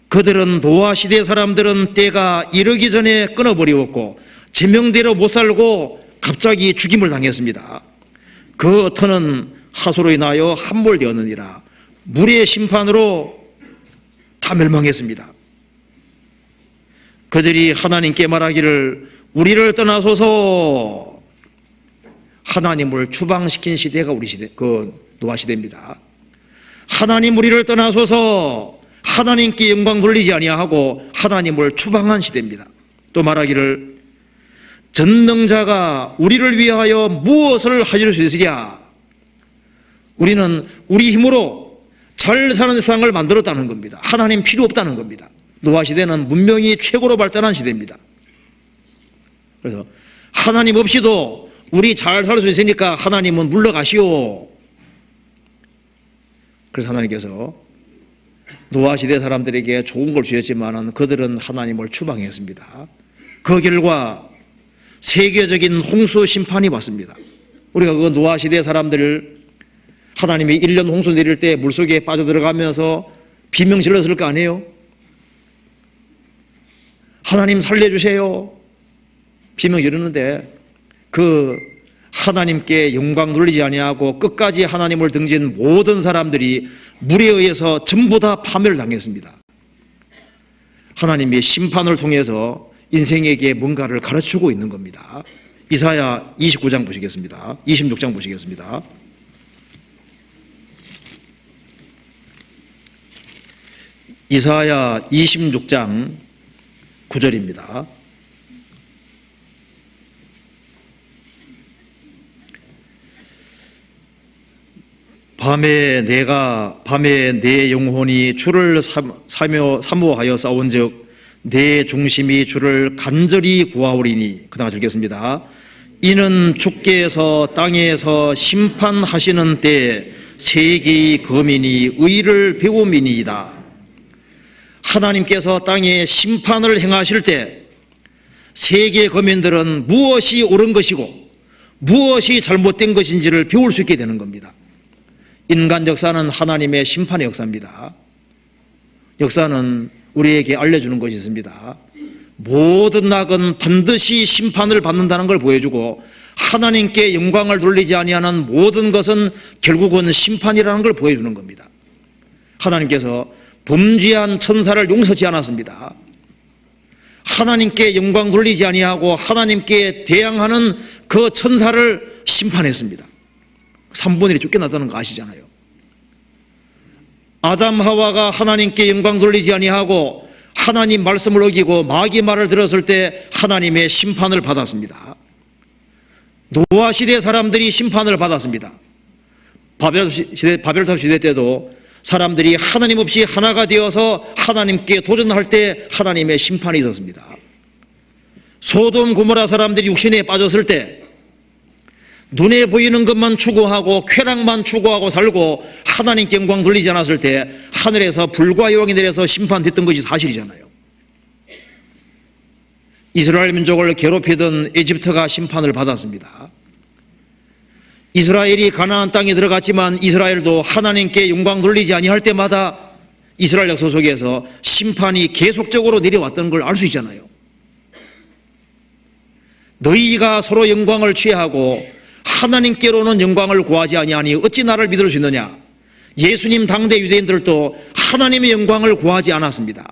그들은 노아 시대 사람들은 때가 이르기 전에 끊어버리었고 제명대로 못 살고 갑자기 죽임을 당했습니다. 그 터는 하수로 인하여 함몰되었느니라. 물의 심판으로 다 멸망했습니다. 그들이 하나님께 말하기를 우리를 떠나소서. 하나님을 추방시킨 시대가 우리 시대, 그 노아 시대입니다. 하나님 우리를 떠나소서. 하나님께 영광 돌리지 아니하고 하나님을 추방한 시대입니다. 또 말하기를 전능자가 우리를 위하여 무엇을 하실 수 있으랴. 우리는 우리 힘으로 잘 사는 세상을 만들었다는 겁니다. 하나님 필요 없다는 겁니다. 노아 시대는 문명이 최고로 발달한 시대입니다. 그래서 하나님 없이도 우리 잘 살 수 있으니까 하나님은 물러가시오. 그래서 하나님께서 노아 시대 사람들에게 좋은 걸 주셨지만 그들은 하나님을 추방했습니다. 그 결과 세계적인 홍수 심판이 왔습니다. 우리가 그 노아 시대 사람들을 하나님이 1년 홍수 내릴 때 물속에 빠져들어가면서 비명 질렀을 거 아니에요? 하나님 살려주세요. 비명 지르는데 그 하나님께 영광 돌리지 아니하고 끝까지 하나님을 등진 모든 사람들이 물에 의해서 전부 다 파멸당했습니다. 하나님이 심판을 통해서 인생에게 뭔가를 가르치고 있는 겁니다. 이사야 29장 보시겠습니다. 26장 보시겠습니다. 이사야 26장 9절입니다. 밤에 내 영혼이 주를 사모하여 싸운즉 내 중심이 주를 간절히 구하오리니. 그 다음 읽겠습니다. 이는 주께서 땅에서 심판하시는 때 세계의 거민이 의를 배움이니이다. 하나님께서 땅에 심판을 행하실 때 세계 거민들은 무엇이 옳은 것이고 무엇이 잘못된 것인지를 배울 수 있게 되는 겁니다. 인간 역사는 하나님의 심판의 역사입니다. 역사는 우리에게 알려주는 것이 있습니다. 모든 악은 반드시 심판을 받는다는 걸 보여주고 하나님께 영광을 돌리지 아니하는 모든 것은 결국은 심판이라는 걸 보여주는 겁니다. 하나님께서 범죄한 천사를 용서치 않았습니다. 하나님께 영광 돌리지 아니하고 하나님께 대항하는 그 천사를 심판했습니다. 3분의 1이 쫓겨났다는 거 아시잖아요. 아담 하와가 하나님께 영광 돌리지 아니하고 하나님 말씀을 어기고 마귀 말을 들었을 때 하나님의 심판을 받았습니다. 노아 시대 사람들이 심판을 받았습니다. 바벨탑 시대 때도 사람들이 하나님 없이 하나가 되어서 하나님께 도전할 때 하나님의 심판이 있었습니다. 소돔 고모라 사람들이 육신에 빠졌을 때 눈에 보이는 것만 추구하고 쾌락만 추구하고 살고 하나님께 영광 돌리지 않았을 때 하늘에서 불과 여왕이 내려서 심판됐던 것이 사실이잖아요. 이스라엘 민족을 괴롭히던 에집트가 심판을 받았습니다. 이스라엘이 가나안 땅에 들어갔지만 이스라엘도 하나님께 영광 돌리지 아니할 때마다 이스라엘 역사 속에서 심판이 계속적으로 내려왔던 걸 알 수 있잖아요. 너희가 서로 영광을 취하고 하나님께로는 영광을 구하지 아니하니 어찌 나를 믿을 수 있느냐. 예수님 당대 유대인들도 하나님의 영광을 구하지 않았습니다.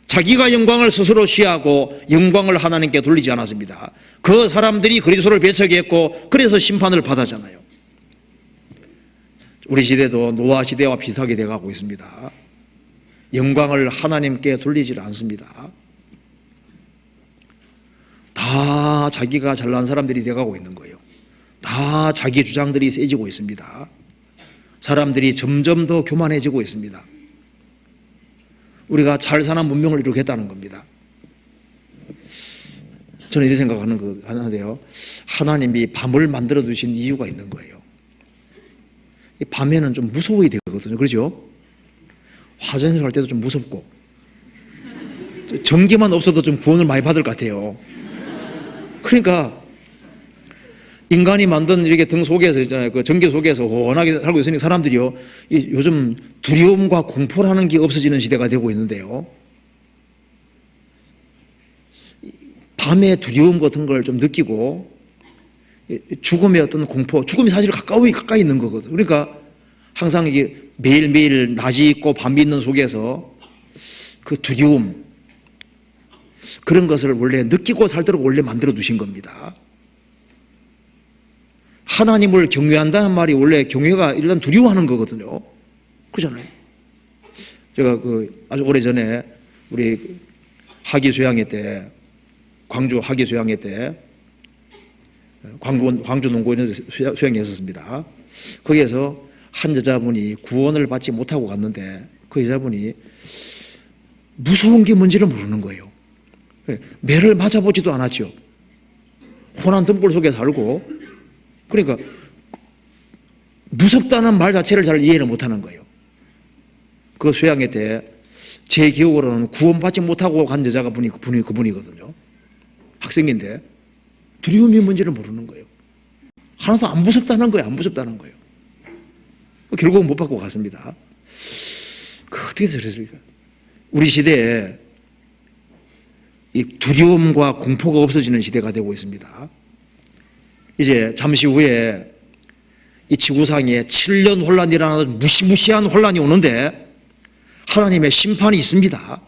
자기가 영광을 스스로 취하고 영광을 하나님께 돌리지 않았습니다. 그 사람들이 그리스도를 배척했고 그래서 심판을 받았잖아요. 우리 시대도 노아 시대와 비슷하게 돼가고 있습니다. 영광을 하나님께 돌리지 않습니다. 다 자기가 잘난 사람들이 돼가고 있는 거예요. 다 자기 주장들이 세지고 있습니다. 사람들이 점점 더 교만해지고 있습니다. 우리가 잘 사는 문명을 이루겠다는 겁니다. 저는 이렇게 생각하는데요. 하나님이 밤을 만들어 두신 이유가 있는 거예요. 밤에는 좀 무서워야 되거든요. 그렇죠? 화장실 갈 때도 좀 무섭고 전기만 없어도 좀 구원을 많이 받을 것 같아요. 그러니까 인간이 만든 이렇게 등 속에서 있잖아요. 그 전기 속에서 원하게 살고 있으니 사람들이요. 요즘 두려움과 공포라는 게 없어지는 시대가 되고 있는데요. 밤의 두려움 같은 걸 좀 느끼고 죽음의 어떤 공포, 죽음이 사실 가까이 있는 거거든. 그러니까 항상 이게 매일매일 낮이 있고 밤이 있는 속에서 그 두려움, 그런 것을 원래 느끼고 살도록 원래 만들어 두신 겁니다. 하나님을 경외한다는 말이 원래 경외가 일단 두려워하는 거거든요. 그렇잖아요. 제가 아주 오래전에 우리 학위 수양회 때, 광주 학위 수양회 때 광주 농고인에 수양했었습니다. 거기에서 한 여자분이 구원을 받지 못하고 갔는데 그 여자분이 무서운 게 뭔지를 모르는 거예요. 매를 맞아보지도 않았죠. 혼한 등불 속에 살고, 그러니까 무섭다는 말 자체를 잘 이해를 못하는 거예요. 그 수양회 때 제 기억으로는 구원받지 못하고 간 여자가 그분이거든요. 학생인데 두려움이 뭔지를 모르는 거예요. 하나도 안 무섭다는 거예요. 안 무섭다는 거예요. 결국은 못 받고 갔습니다. 어떻게 됐습니까? 우리 시대에 이 두려움과 공포가 없어지는 시대가 되고 있습니다. 이제 잠시 후에 이 지구상에 7년 혼란이라는 무시무시한 혼란이 오는데 하나님의 심판이 있습니다.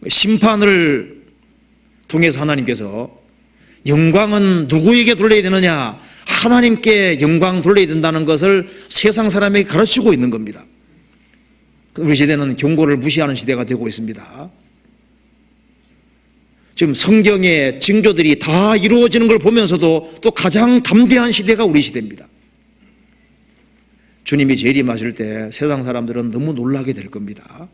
심판을 통해서 하나님께서 영광은 누구에게 돌려야 되느냐? 하나님께 영광 돌려야 된다는 것을 세상 사람에게 가르치고 있는 겁니다. 우리 시대는 경고를 무시하는 시대가 되고 있습니다. 지금 성경의 징조들이 다 이루어지는 걸 보면서도 또 가장 담대한 시대가 우리 시대입니다. 주님이 재림하실 때 세상 사람들은 너무 놀라게 될 겁니다.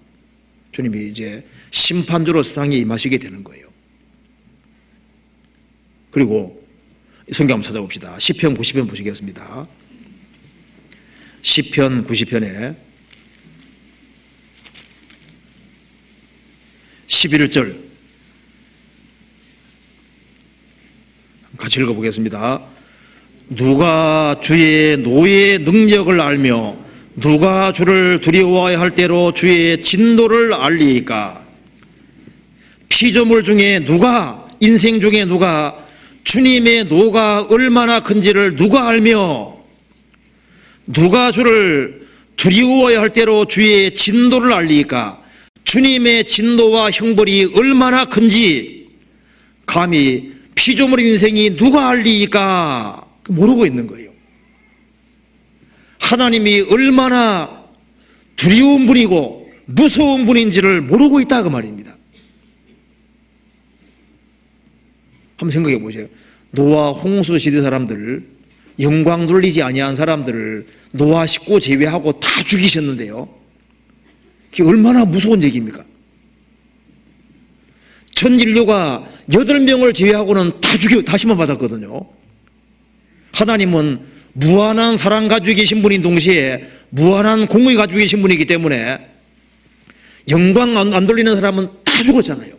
주님이 이제 심판주로 세상에 임하시게 되는 거예요. 그리고 성경 한번 찾아봅시다. 시편 90편 보시겠습니다. 시편 90편에 11절 같이 읽어보겠습니다. 누가 주의 노의 능력을 알며 누가 주를 두려워해야 할 때로 주의 진노를 알리이까? 피조물 중에 누가, 인생 중에 누가 주님의 노가 얼마나 큰지를 누가 알며 누가 주를 두려워해야 할 때로 주의 진노를 알리이까? 주님의 진노와 형벌이 얼마나 큰지 감히 피조물 인생이 누가 알리이까? 모르고 있는 거예요. 하나님이 얼마나 두려운 분이고 무서운 분인지를 모르고 있다 그 말입니다. 한번 생각해 보세요. 노아 홍수 시대 사람들, 영광 돌리지 아니한 사람들을 노아 식구 제외하고 다 죽이셨는데요. 그게 얼마나 무서운 얘기입니까? 전 인류가 8명을 제외하고는 다 심판받았거든요. 하나님은 무한한 사랑 가지고 계신 분인 동시에 무한한 공의 가지고 계신 분이기 때문에 영광 안 돌리는 사람은 다 죽었잖아요.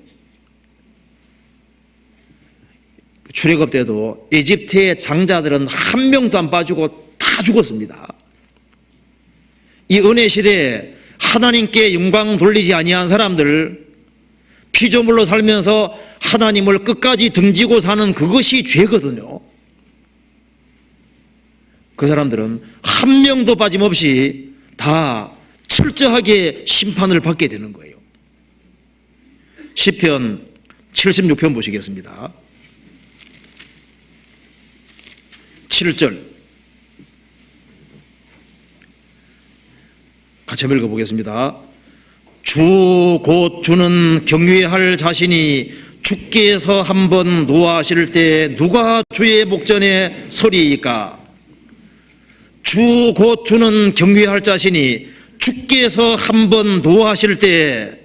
출애굽 때도 에집트의 장자들은 한 명도 안 빠지고 다 죽었습니다. 이 은혜 시대에 하나님께 영광 돌리지 아니한 사람들, 피조물로 살면서 하나님을 끝까지 등지고 사는 그것이 죄거든요. 그 사람들은 한 명도 빠짐없이 다 철저하게 심판을 받게 되는 거예요. 시편 76편 보시겠습니다. 7절 같이 한번 읽어보겠습니다. 주 곧 주는 경외할 자신이 주께서 한번 노하실 때 누가 주의 목전에 서리이까? 주 곧 주는 경외할 자신이 주께서 한번 노하실 때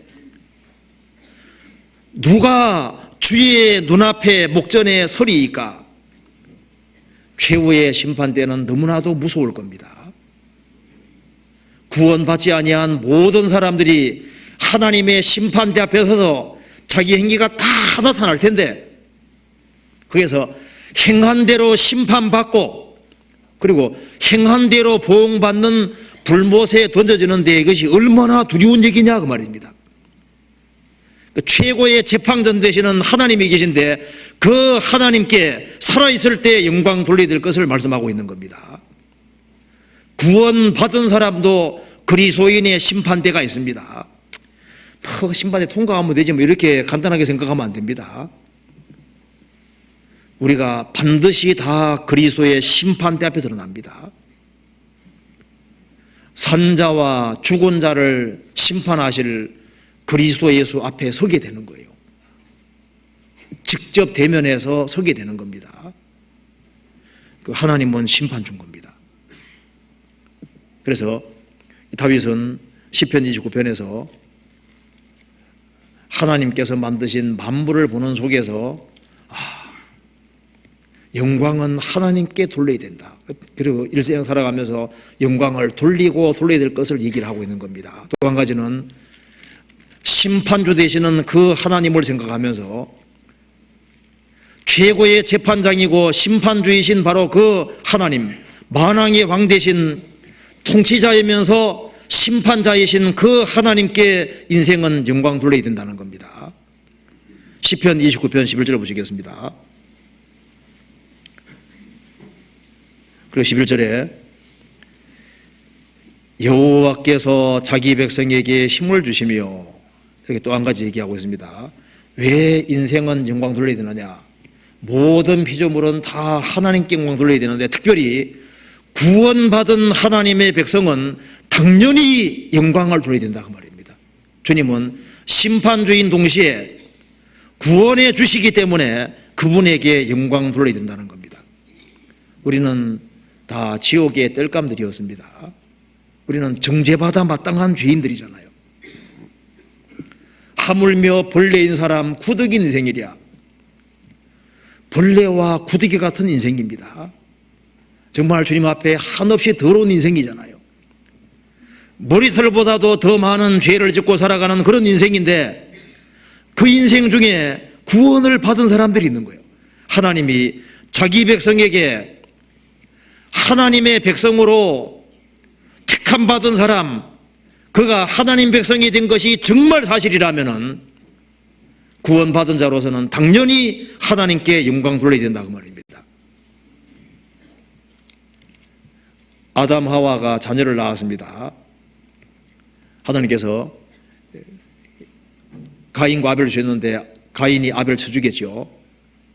누가 주의 눈앞에 목전에 서리이까? 최후의 심판 때는 너무나도 무서울 겁니다. 구원받지 아니한 모든 사람들이 하나님의 심판대 앞에 서서 자기 행위가 다 나타날 텐데, 그래서 행한 대로 심판받고 그리고 행한 대로 보응받는 불못에 던져지는데 이것이 얼마나 두려운 얘기냐 그 말입니다. 그 최고의 재판전 되시는 하나님이 계신데 그 하나님께 살아있을 때 영광 돌려드릴 것을 말씀하고 있는 겁니다. 구원받은 사람도 그리스도인의 심판대가 있습니다. 심판에 통과하면 되지 뭐 이렇게 간단하게 생각하면 안 됩니다. 우리가 반드시 다 그리스도의 심판대 앞에 드러납니다. 산자와 죽은 자를 심판하실 그리스도 예수 앞에 서게 되는 거예요. 직접 대면해서 서게 되는 겁니다. 그 하나님은 심판 준 겁니다. 그래서 다윗은 시편 29편에서 하나님께서 만드신 만물을 보는 속에서 영광은 하나님께 돌려야 된다. 그리고 일생 살아가면서 영광을 돌리고 돌려야 될 것을 얘기를 하고 있는 겁니다. 또 한 가지는 심판주 되시는 그 하나님을 생각하면서 최고의 재판장이고 심판주이신 바로 그 하나님, 만왕의 왕 되신 통치자이면서 심판자이신 그 하나님께 인생은 영광 돌려야 된다는 겁니다. 시편 29편 11절을 보시겠습니다. 그리고 11절에 여호와께서 자기 백성에게 힘을 주시며, 여기 또 한 가지 얘기하고 있습니다. 왜 인생은 영광 돌려야 되느냐? 모든 피조물은 다 하나님께 영광 돌려야 되는데 특별히 구원받은 하나님의 백성은 당연히 영광을 돌려야 된다 그 말입니다. 주님은 심판주인 동시에 구원해 주시기 때문에 그분에게 영광 돌려야 된다는 겁니다. 우리는 다 지옥의 땔감들이었습니다. 우리는 정죄받아 마땅한 죄인들이잖아요. 하물며 벌레인 사람 구더기 인생이랴. 벌레와 구더기 같은 인생입니다. 정말 주님 앞에 한없이 더러운 인생이잖아요. 머리털보다도 더 많은 죄를 짓고 살아가는 그런 인생인데 그 인생 중에 구원을 받은 사람들이 있는 거예요. 하나님이 자기 백성에게 하나님의 백성으로 택함받은 사람, 그가 하나님 백성이 된 것이 정말 사실이라면은 구원받은 자로서는 당연히 하나님께 영광 돌려야 된다 그 말입니다. 아담 하와가 자녀를 낳았습니다. 하나님께서 가인과 아벨을 주셨는데 가인이 아벨을 쳐주겠죠.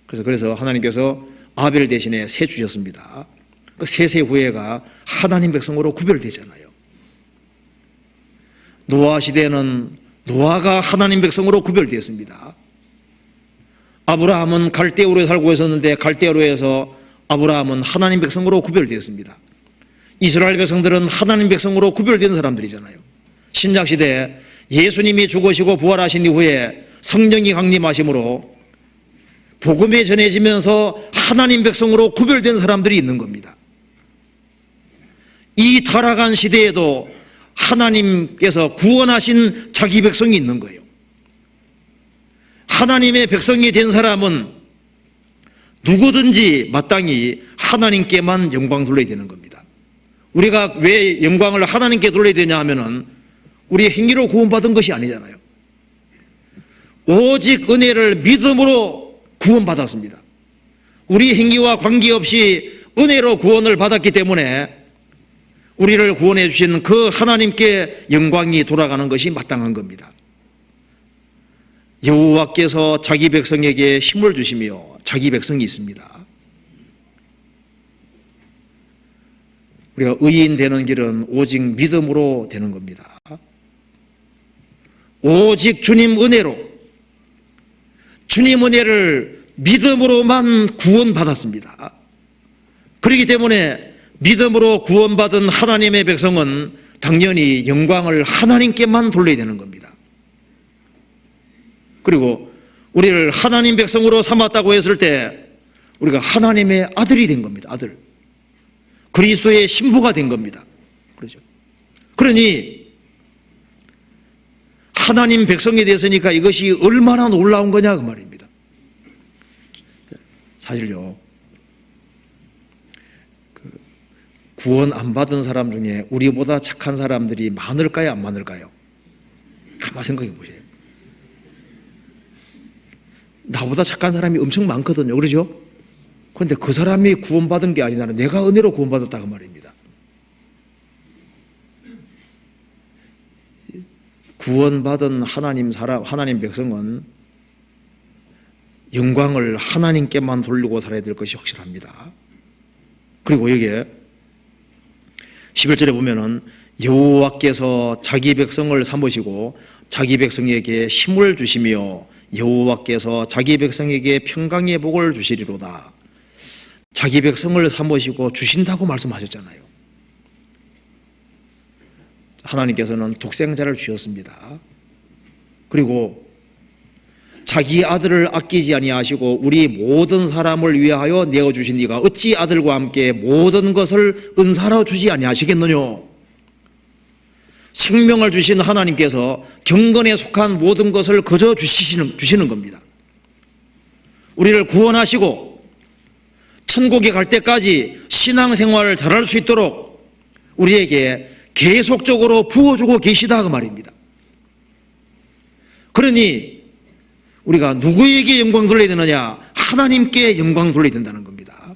그래서 하나님께서 아벨 대신에 새 주셨습니다. 그 새 후에가 하나님 백성으로 구별되잖아요. 노아 시대에는 노아가 하나님 백성으로 구별되었습니다. 아브라함은 갈대우르에 살고 있었는데 갈대우르에서 아브라함은 하나님 백성으로 구별되었습니다. 이스라엘 백성들은 하나님 백성으로 구별된 사람들이잖아요. 신약 시대에 예수님이 죽으시고 부활하신 이후에 성령이 강림하심으로 복음이 전해지면서 하나님 백성으로 구별된 사람들이 있는 겁니다. 이 타락한 시대에도 하나님께서 구원하신 자기 백성이 있는 거예요. 하나님의 백성이 된 사람은 누구든지 마땅히 하나님께만 영광 돌려야 되는 겁니다. 우리가 왜 영광을 하나님께 돌려야 되냐 하면은 우리의 행위로 구원받은 것이 아니잖아요. 오직 은혜를 믿음으로 구원받았습니다. 우리 행위와 관계없이 은혜로 구원을 받았기 때문에 우리를 구원해 주신 그 하나님께 영광이 돌아가는 것이 마땅한 겁니다. 여호와께서 자기 백성에게 힘을 주시며, 자기 백성이 있습니다. 우리가 의인 되는 길은 오직 믿음으로 되는 겁니다. 오직 주님 은혜로, 주님 은혜를 믿음으로만 구원받았습니다. 그렇기 때문에 믿음으로 구원받은 하나님의 백성은 당연히 영광을 하나님께만 돌려야 되는 겁니다. 그리고 우리를 하나님 백성으로 삼았다고 했을 때 우리가 하나님의 아들이 된 겁니다. 아들. 그리스도의 신부가 된 겁니다. 그렇죠. 그러니 하나님 백성이 됐으니까 이것이 얼마나 놀라운 거냐 그 말입니다. 사실요, 구원 안 받은 사람 중에 우리보다 착한 사람들이 많을까요, 안 많을까요? 가만 생각해 보세요. 나보다 착한 사람이 엄청 많거든요. 그러죠? 그런데 그 사람이 구원받은 게 아니라 내가 은혜로 구원받았다 그 말입니다. 구원받은 하나님 백성은 영광을 하나님께만 돌리고 살아야 될 것이 확실합니다. 그리고 여기에 11절에 보면은 여호와께서 자기 백성을 삼으시고 자기 백성에게 힘을 주시며 여호와께서 자기 백성에게 평강의 복을 주시리로다. 자기 백성을 삼으시고 주신다고 말씀하셨잖아요. 하나님께서는 독생자를 주셨습니다. 그리고 자기 아들을 아끼지 아니하시고 우리 모든 사람을 위하여 내어주신 이가 어찌 아들과 함께 모든 것을 은사로 주지 아니하시겠느냐. 생명을 주신 하나님께서 경건에 속한 모든 것을 거저 주시는 겁니다. 우리를 구원하시고 천국에 갈 때까지 신앙생활을 잘할 수 있도록 우리에게 계속적으로 부어주고 계시다 그 말입니다. 그러니 우리가 누구에게 영광 돌려야 되느냐? 하나님께 영광 돌려야 된다는 겁니다.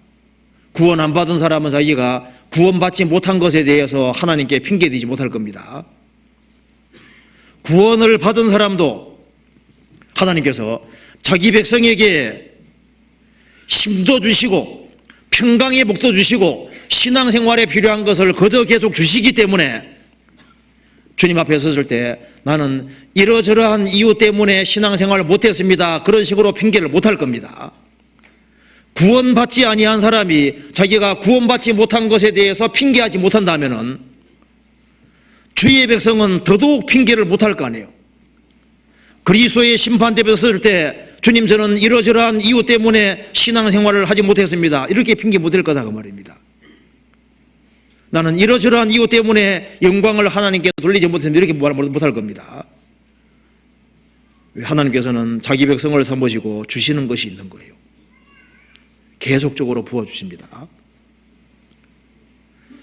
구원 안 받은 사람은 자기가 구원받지 못한 것에 대해서 하나님께 핑계대지 못할 겁니다. 구원을 받은 사람도 하나님께서 자기 백성에게 힘도 주시고 평강의 복도 주시고 신앙생활에 필요한 것을 거저 계속 주시기 때문에 주님 앞에 섰을 때 나는 이러저러한 이유 때문에 신앙생활을 못했습니다, 그런 식으로 핑계를 못할 겁니다. 구원받지 아니한 사람이 자기가 구원받지 못한 것에 대해서 핑계하지 못한다면은 주의 백성은 더더욱 핑계를 못할 거 아니에요. 그리스도의 심판대에 섰을 때 주님, 저는 이러저러한 이유 때문에 신앙생활을 하지 못했습니다, 이렇게 핑계 못할 거다 그 말입니다. 나는 이러저러한 이유 때문에 영광을 하나님께 돌리지 못했습니다, 이렇게 못할 겁니다. 하나님께서는 자기 백성을 삼으시고 주시는 것이 있는 거예요. 계속적으로 부어주십니다.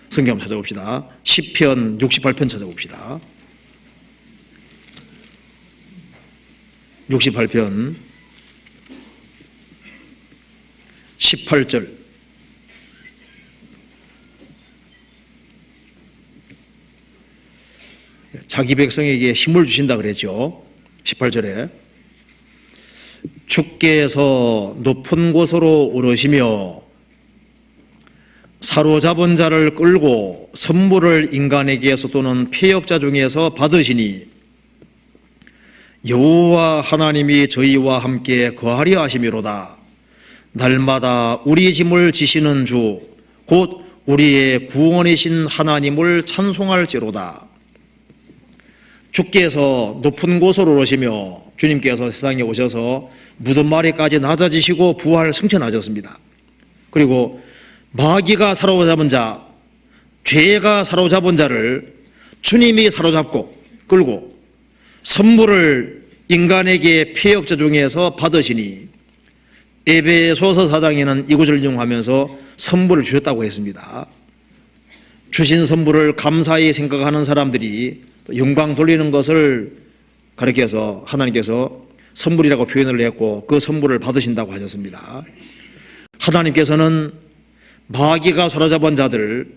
성경 한번 찾아봅시다. 시편 68편 찾아봅시다. 68편 18절. 자기 백성에게 힘을 주신다 그랬죠. 18절에 주께서 높은 곳으로 오르시며 사로잡은 자를 끌고 선물을 인간에게서 또는 패역자 중에서 받으시니 여호와 하나님이 저희와 함께 거하려 하심이로다. 날마다 우리 짐을 지시는 주 곧 우리의 구원이신 하나님을 찬송할지로다. 주께서 높은 곳으로 오시며 주님께서 세상에 오셔서 무덤 아래까지 낮아지시고 부활 승천하셨습니다. 그리고 마귀가 사로잡은 자, 죄가 사로잡은 자를 주님이 사로잡고 끌고 선물을 인간에게 패역자 중에서 받으시니 에베소서 4장에는 이것을 인용하면서 선물을 주셨다고 했습니다. 주신 선물을 감사히 생각하는 사람들이 영광 돌리는 것을 가르쳐서 하나님께서 선물이라고 표현을 했고 그 선물을 받으신다고 하셨습니다. 하나님께서는 마귀가 사로잡은 자들,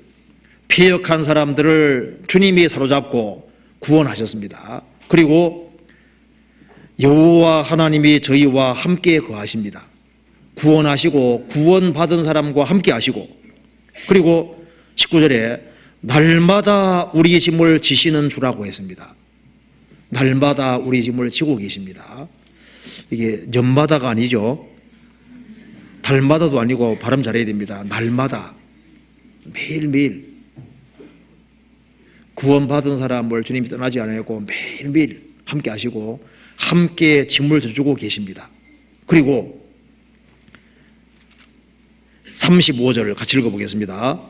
패역한 사람들을 주님이 사로잡고 구원하셨습니다. 그리고 여호와 하나님이 저희와 함께 거하십니다. 구원하시고 구원받은 사람과 함께 하시고, 그리고 19절에 날마다 우리 짐을 지시는 주라고 했습니다. 날마다 우리 짐을 지고 계십니다. 이게 년마다가 아니죠. 달마다도 아니고 발음 잘해야 됩니다. 날마다, 매일매일 구원받은 사람을 주님이 떠나지 않았고 매일매일 함께 하시고 함께 짐을 져주고 계십니다. 그리고 35절 같이 읽어보겠습니다.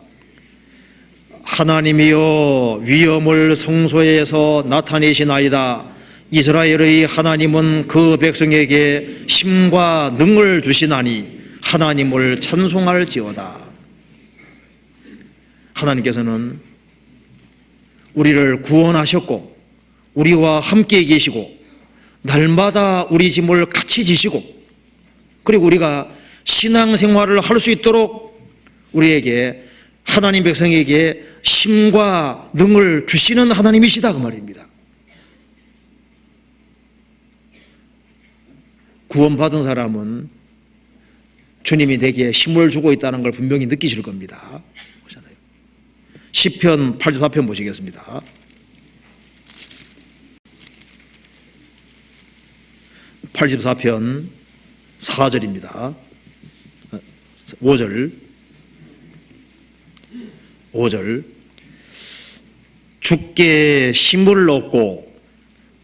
하나님이여 위엄을 성소에서 나타내시나이다. 이스라엘의 하나님은 그 백성에게 힘과 능을 주시나니 하나님을 찬송할지어다. 하나님께서는 우리를 구원하셨고 우리와 함께 계시고 날마다 우리 짐을 같이 지시고, 그리고 우리가 신앙생활을 할 수 있도록 우리에게, 하나님 백성에게 힘과 능을 주시는 하나님이시다 그 말입니다. 구원받은 사람은 주님이 내게 힘을 주고 있다는 걸 분명히 느끼실 겁니다. 보잖아요. 시편 84편 보시겠습니다. 84편 4절입니다. 5절. 주께 힘을 얻고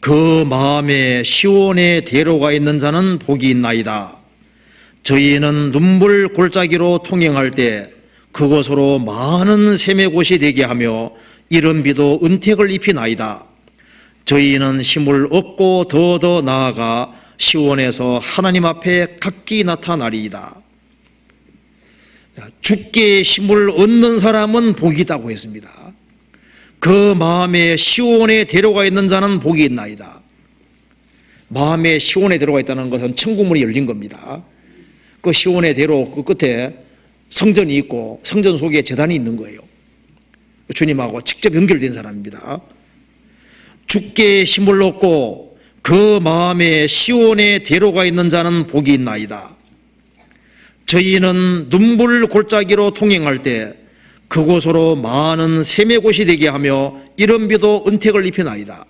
그 마음에 시온의 대로가 있는 자는 복이 있나이다. 저희는 눈물 골짜기로 통행할 때 그곳으로 많은 샘의 곳이 되게 하며 이른 비도 은택을 입히나이다. 저희는 힘을 얻고 더 나아가 시온에서 하나님 앞에 각기 나타나리이다. 주께 힘을 얻는 사람은 복이 있다고 했습니다. 그 마음에 시온에 대로가 있는 자는 복이 있나이다. 마음에 시온에 대로가 있다는 것은 천국문이 열린 겁니다. 그 시온의 대로 그 끝에 성전이 있고 성전 속에 제단이 있는 거예요. 주님하고 직접 연결된 사람입니다. 주께 힘을 얻고 그 마음에 시온에 대로가 있는 자는 복이 있나이다. 저희는 눈물 골짜기로 통행할 때 그곳으로 많은 샘의 곳이 되게 하며 이른 비도 은택을 입히나이다.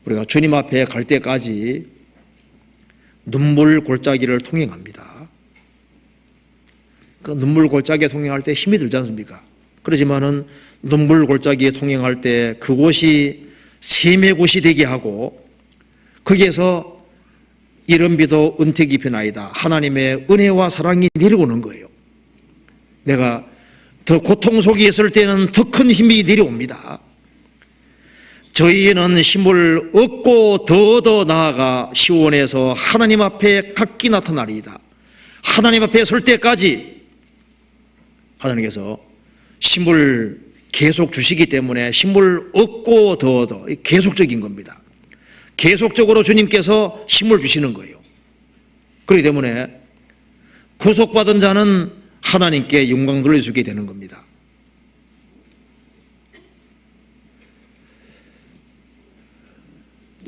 우리가 주님 앞에 갈 때까지 눈물 골짜기를 통행합니다. 그 눈물 골짜기에 통행할 때 힘이 들지 않습니까? 그렇지만은 눈물 골짜기에 통행할 때 그곳이 샘의 곳이 되게 하고 거기에서 이른 비도 은택이 입히나이다. 하나님의 은혜와 사랑이 내려오는 거예요. 내가 더 고통 속에 있을 때는 더 큰 힘이 내려옵니다. 저희는 힘을 얻고 더 나아가 시온에서 하나님 앞에 각기 나타나리이다. 하나님 앞에 설 때까지 하나님께서 힘을 계속 주시기 때문에 힘을 얻고 더 계속적인 겁니다. 계속적으로 주님께서 힘을 주시는 거예요. 그렇기 때문에 구속받은 자는 하나님께 영광 돌려주게 되는 겁니다.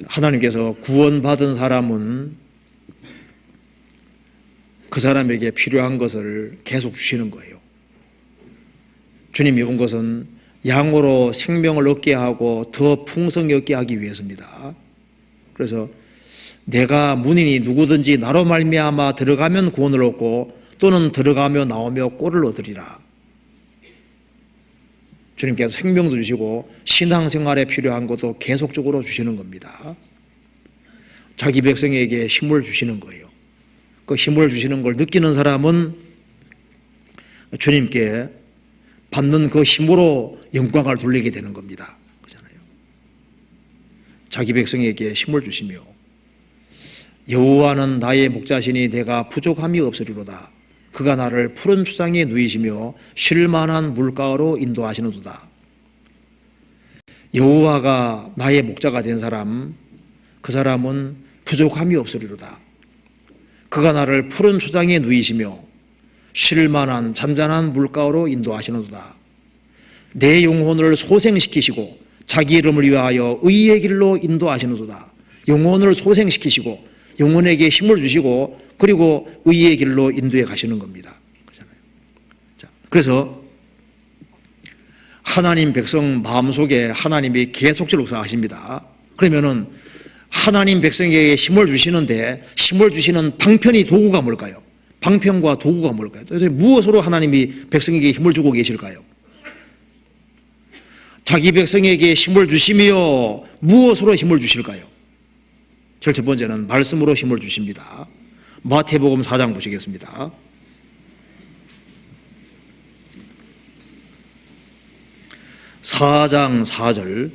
하나님께서 구원받은 사람은 그 사람에게 필요한 것을 계속 주시는 거예요. 주님이 온 것은 양으로 생명을 얻게 하고 더 풍성히 얻게 하기 위해서입니다. 그래서 내가 문인이 누구든지 나로 말미암아 들어가면 구원을 얻고 또는 들어가며 나오며 꼴을 얻으리라. 주님께서 생명도 주시고 신앙생활에 필요한 것도 계속적으로 주시는 겁니다. 자기 백성에게 힘을 주시는 거예요. 그 힘을 주시는 걸 느끼는 사람은 주님께 받는 그 힘으로 영광을 돌리게 되는 겁니다. 그렇잖아요. 자기 백성에게 힘을 주시며 여호와는 나의 목자시니 내가 부족함이 없으리로다. 그가 나를 푸른 초장에 누이시며 쉴 만한 물가로 인도하시는도다. 여호와가 나의 목자가 된 사람, 그 사람은 부족함이 없으리로다. 그가 나를 푸른 초장에 누이시며 쉴 만한 잔잔한 물가로 인도하시는도다. 내 영혼을 소생시키시고 자기 이름을 위하여 의의 길로 인도하시는도다. 영혼을 소생시키시고 영혼에게 힘을 주시고 그리고 의의 길로 인도해 가시는 겁니다. 그래서 하나님 백성 마음속에 하나님이 계속적으로 역사하십니다. 그러면은 하나님 백성에게 힘을 주시는데 힘을 주시는 방편이 도구가 뭘까요? 방편과 도구가 뭘까요? 도대체 무엇으로 하나님이 백성에게 힘을 주고 계실까요? 자기 백성에게 힘을 주시며 무엇으로 힘을 주실까요? 제일 첫 번째는 말씀으로 힘을 주십니다. 마태복음 4장 보시겠습니다. (4장 4절)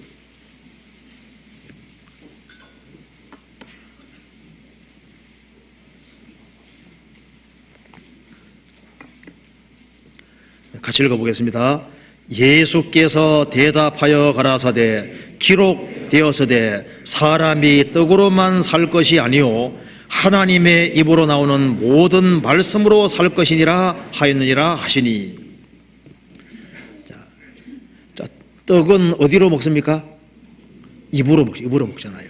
같이 읽어보겠습니다. 예수께서 대답하여 가라사대 기록되었으되 사람이 떡으로만 살 것이 아니요 하나님의 입으로 나오는 모든 말씀으로 살 것이니라 하였느니라 하시니. 자, 떡은 어디로 먹습니까? 입으로 먹잖아요.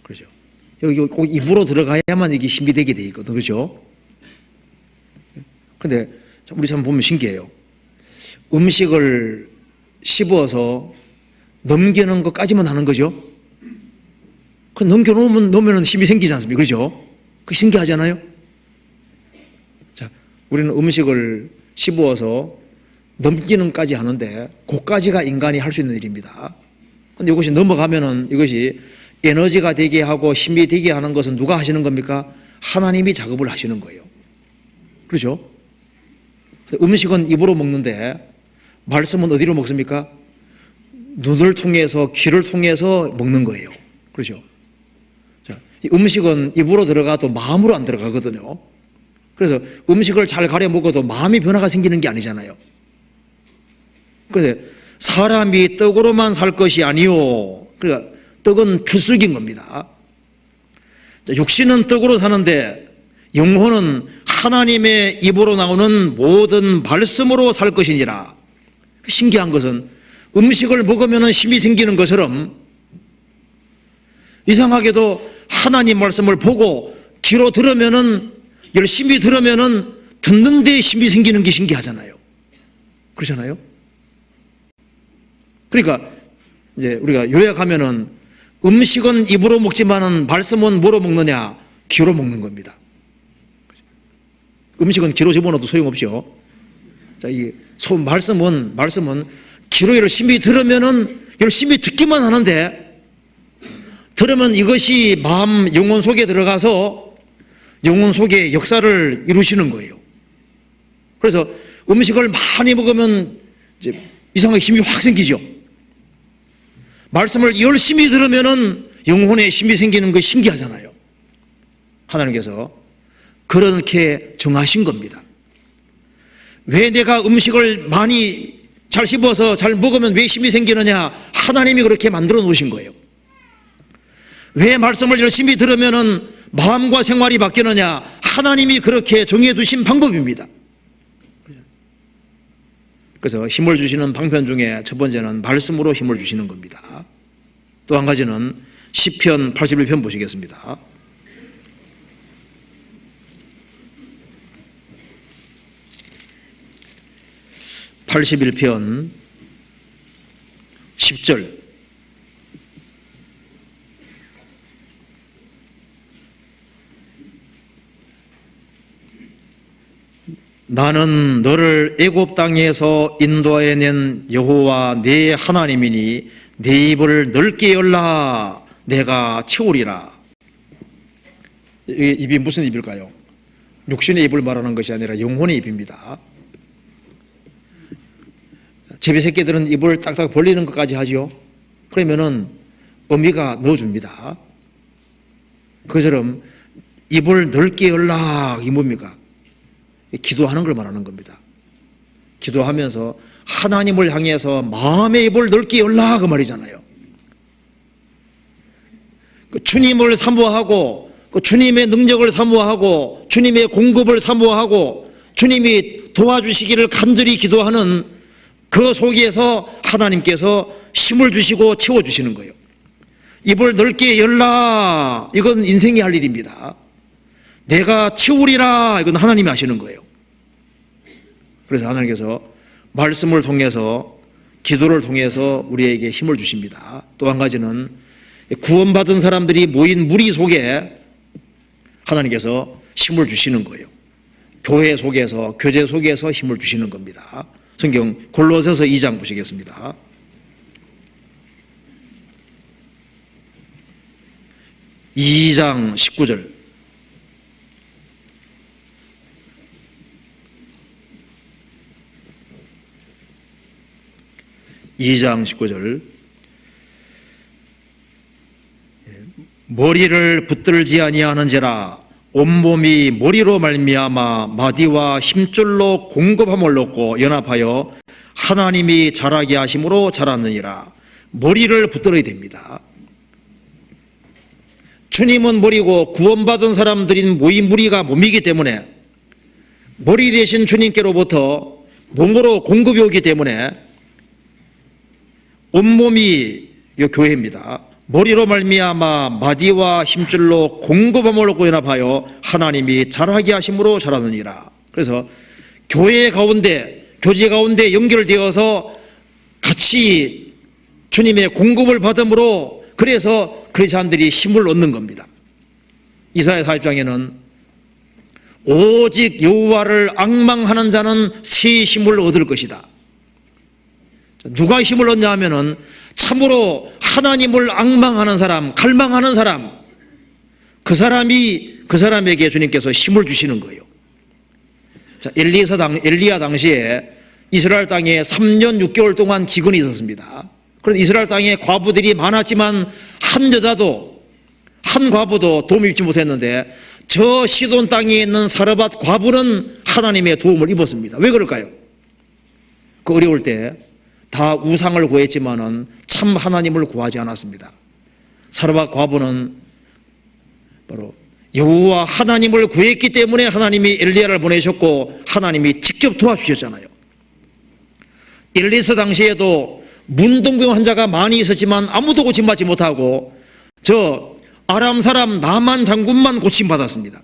그렇죠? 여기 꼭 입으로 들어가야만 이게 힘이 되게 돼 있거든, 그렇죠? 근데 우리 참 보면 신기해요. 음식을 씹어서 넘기는 것까지만 하는 거죠. 그 넣으면 힘이 생기지 않습니까? 그죠? 그 신기하잖아요? 자, 우리는 음식을 씹어서 넘기는까지 하는데, 그까지가 인간이 할 수 있는 일입니다. 근데 이것이 넘어가면은 이것이 에너지가 되게 하고 힘이 되게 하는 것은 누가 하시는 겁니까? 하나님이 작업을 하시는 거예요. 그렇죠? 음식은 입으로 먹는데 말씀은 어디로 먹습니까? 눈을 통해서, 귀를 통해서 먹는 거예요. 그렇죠? 자, 이 음식은 입으로 들어가도 마음으로 안 들어가거든요. 그래서 음식을 잘 가려 먹어도 마음의 변화가 생기는 게 아니잖아요. 그런데 사람이 떡으로만 살 것이 아니요. 그러니까 떡은 필수적인 겁니다. 육신은 떡으로 사는데 영혼은 하나님의 입으로 나오는 모든 말씀으로 살 것이니라. 신기한 것은 음식을 먹으면 힘이 생기는 것처럼 이상하게도 하나님 말씀을 보고 귀로 들으면은, 열심히 들으면은 듣는 데 힘이 생기는 게 신기하잖아요. 그렇잖아요? 그러니까 이제 우리가 요약하면은 음식은 입으로 먹지만은 말씀은 뭐로 먹느냐? 귀로 먹는 겁니다. 음식은 귀로 집어넣어도 소용없죠. 자, 이 말씀은 귀로 열심히 들으면은 열심히 듣기만 하는데, 들으면 이것이 마음, 영혼 속에 들어가서 영혼 속에 역사를 이루시는 거예요. 그래서 음식을 많이 먹으면 이제 이상하게 힘이 확 생기죠. 말씀을 열심히 들으면은 영혼에 힘이 생기는 거 신기하잖아요. 하나님께서 그렇게 정하신 겁니다. 왜 내가 음식을 많이 잘 씹어서 잘 먹으면 왜 힘이 생기느냐? 하나님이 그렇게 만들어 놓으신 거예요. 왜 말씀을 열심히 들으면은 마음과 생활이 바뀌느냐? 하나님이 그렇게 정해 두신 방법입니다. 그래서 힘을 주시는 방편 중에 첫 번째는 말씀으로 힘을 주시는 겁니다. 또 한 가지는 시편 81편 보시겠습니다. (81편) 10절. 나는 너를 애굽 땅에서 인도해낸 여호와 내 하나님이니 내 입을 넓게 열라 내가 채우리라. 이 입이 무슨 입일까요? 육신의 입을 말하는 것이 아니라 영혼의 입입니다. 제비 새끼들은 입을 딱딱 벌리는 것까지 하죠. 그러면은 어미가 넣어줍니다. 그처럼 입을 넓게 열라, 이게 뭡니까? 기도하는 걸 말하는 겁니다. 기도하면서 하나님을 향해서 마음의 입을 넓게 열라, 그 말이잖아요. 주님을 사모하고, 주님의 능력을 사모하고, 주님의 공급을 사모하고, 주님이 도와주시기를 간절히 기도하는 그 속에서 하나님께서 힘을 주시고 채워주시는 거예요. 입을 넓게 열라, 이건 인생이 할 일입니다. 내가 채우리라, 이건 하나님이 하시는 거예요. 그래서 하나님께서 말씀을 통해서, 기도를 통해서 우리에게 힘을 주십니다. 또 한 가지는 구원받은 사람들이 모인 무리 속에 하나님께서 힘을 주시는 거예요. 교회 속에서, 교제 속에서 힘을 주시는 겁니다. 성경 골로새서 2장 보시겠습니다. (2장 19절) (2장 19절) 머리를 붙들지 아니하는지라 온몸이 머리로 말미암아 마디와 힘줄로 공급함을 얻고 연합하여 하나님이 자라게 하심으로 자랐느니라. 머리를 붙들어야 됩니다. 주님은 머리고 구원받은 사람들인 모인 무리가 몸이기 때문에 머리 대신 주님께로부터 몸으로 공급이 오기 때문에 온몸이 교회입니다. 머리로 말미암아 마디와 힘줄로 공급함을 얻고 연합하여 하나님이 자라게 하심으로 자라느니라. 그래서 교회 가운데, 교제 가운데 연결되어서 같이 주님의 공급을 받음으로 그래서 크리스찬들이 힘을 얻는 겁니다. 이사야 40장에는 오직 여호와를 앙망하는 자는 새 힘을 얻을 것이다. 누가 힘을 얻냐 하면은 참으로 하나님을 앙망하는 사람, 갈망하는 사람, 그 사람에게 주님께서 힘을 주시는 거예요. 자, 엘리야 당시에 이스라엘 땅에 3년 6개월 동안 기근이 있었습니다. 그런데 이스라엘 땅에 과부들이 많았지만 한 과부도 도움을 입지 못했는데 저 시돈 땅에 있는 사르밧 과부는 하나님의 도움을 입었습니다. 왜 그럴까요? 그 어려울 때 다 우상을 구했지만은 참 하나님을 구하지 않았습니다. 사르밧 과부는 바로 여호와 하나님을 구했기 때문에 하나님이 엘리야를 보내셨고 하나님이 직접 도와주셨잖아요. 엘리사 당시에도 문둥병 환자가 많이 있었지만 아무도 고침받지 못하고 저 아람 사람 나만 장군만 고침받았습니다.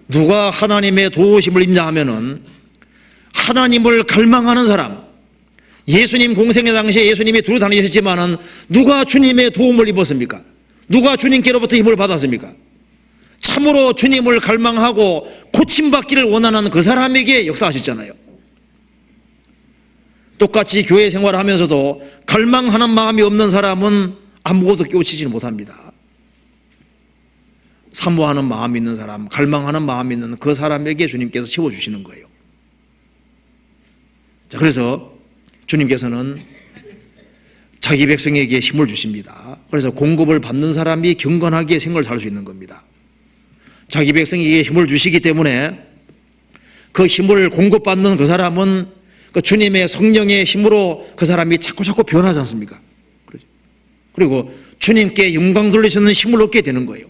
누가 하나님의 도우심을 입냐 하면은 하나님을 갈망하는 사람, 예수님 공생의 당시에 예수님이 두루 다니셨지만은 누가 주님의 도움을 입었습니까? 누가 주님께로부터 힘을 받았습니까? 참으로 주님을 갈망하고 고침받기를 원하는 그 사람에게 역사하셨잖아요. 똑같이 교회 생활을 하면서도 갈망하는 마음이 없는 사람은 아무것도 깨우치지 못합니다. 사모하는 마음이 있는 사람, 갈망하는 마음이 있는 그 사람에게 주님께서 채워주시는 거예요. 자, 그래서 주님께서는 자기 백성에게 힘을 주십니다. 그래서 공급을 받는 사람이 경건하게 생활을 살 수 있는 겁니다. 자기 백성에게 힘을 주시기 때문에 그 힘을 공급받는 그 사람은 그 주님의 성령의 힘으로 그 사람이 자꾸 변하지 않습니까? 그리고 주님께 영광 돌리시는 힘을 얻게 되는 거예요.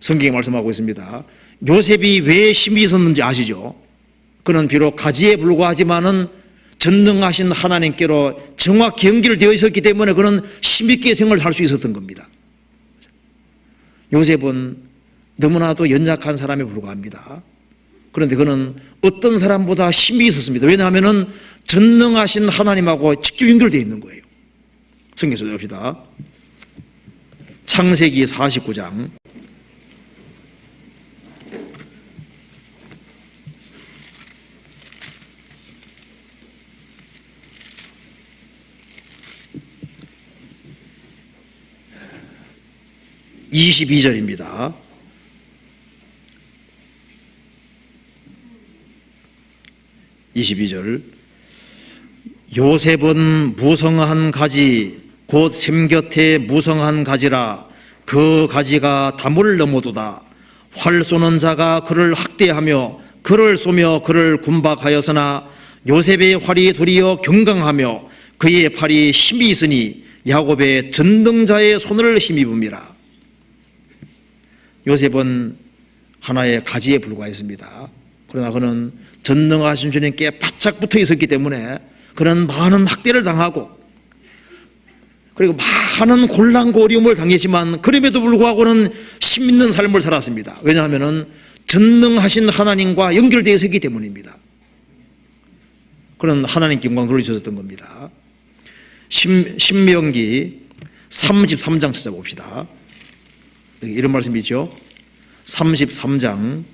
성경이 말씀하고 있습니다. 요셉이 왜 힘이 있었는지 아시죠? 그는 비록 가지에 불과하지만은 전능하신 하나님께로 정확히 연결되어 있었기 때문에 그는 힘있게 생활을 할 수 있었던 겁니다. 요셉은 너무나도 연약한 사람에 불과합니다. 그런데 그는 어떤 사람보다 힘이 있었습니다. 왜냐하면 전능하신 하나님하고 직접 연결되어 있는 거예요. 성경 찾아봅시다. 창세기 49장 22절입니다. 요셉은 무성한 가지 곧 샘 곁에 무성한 가지라 그 가지가 담을 넘어도다. 활 쏘는 자가 그를 학대하며 그를 쏘며 그를 군박하였으나 요셉의 활이 도리어 경강하며 그의 팔이 힘이 있으니 야곱의 전능자의 손을 힘입음이라. 요셉은 하나의 가지에 불과했습니다. 그러나 그는 전능하신 주님께 바짝 붙어 있었기 때문에 그는 많은 학대를 당하고 그리고 많은 곤란과 어려움을 당했지만 그럼에도 불구하고는 힘 있는 삶을 살았습니다. 왜냐하면 전능하신 하나님과 연결되어 있었기 때문입니다. 그런 하나님께 영광 돌리셨던 겁니다. 신명기 33장 찾아봅시다. 이런 말씀이 있죠. 33장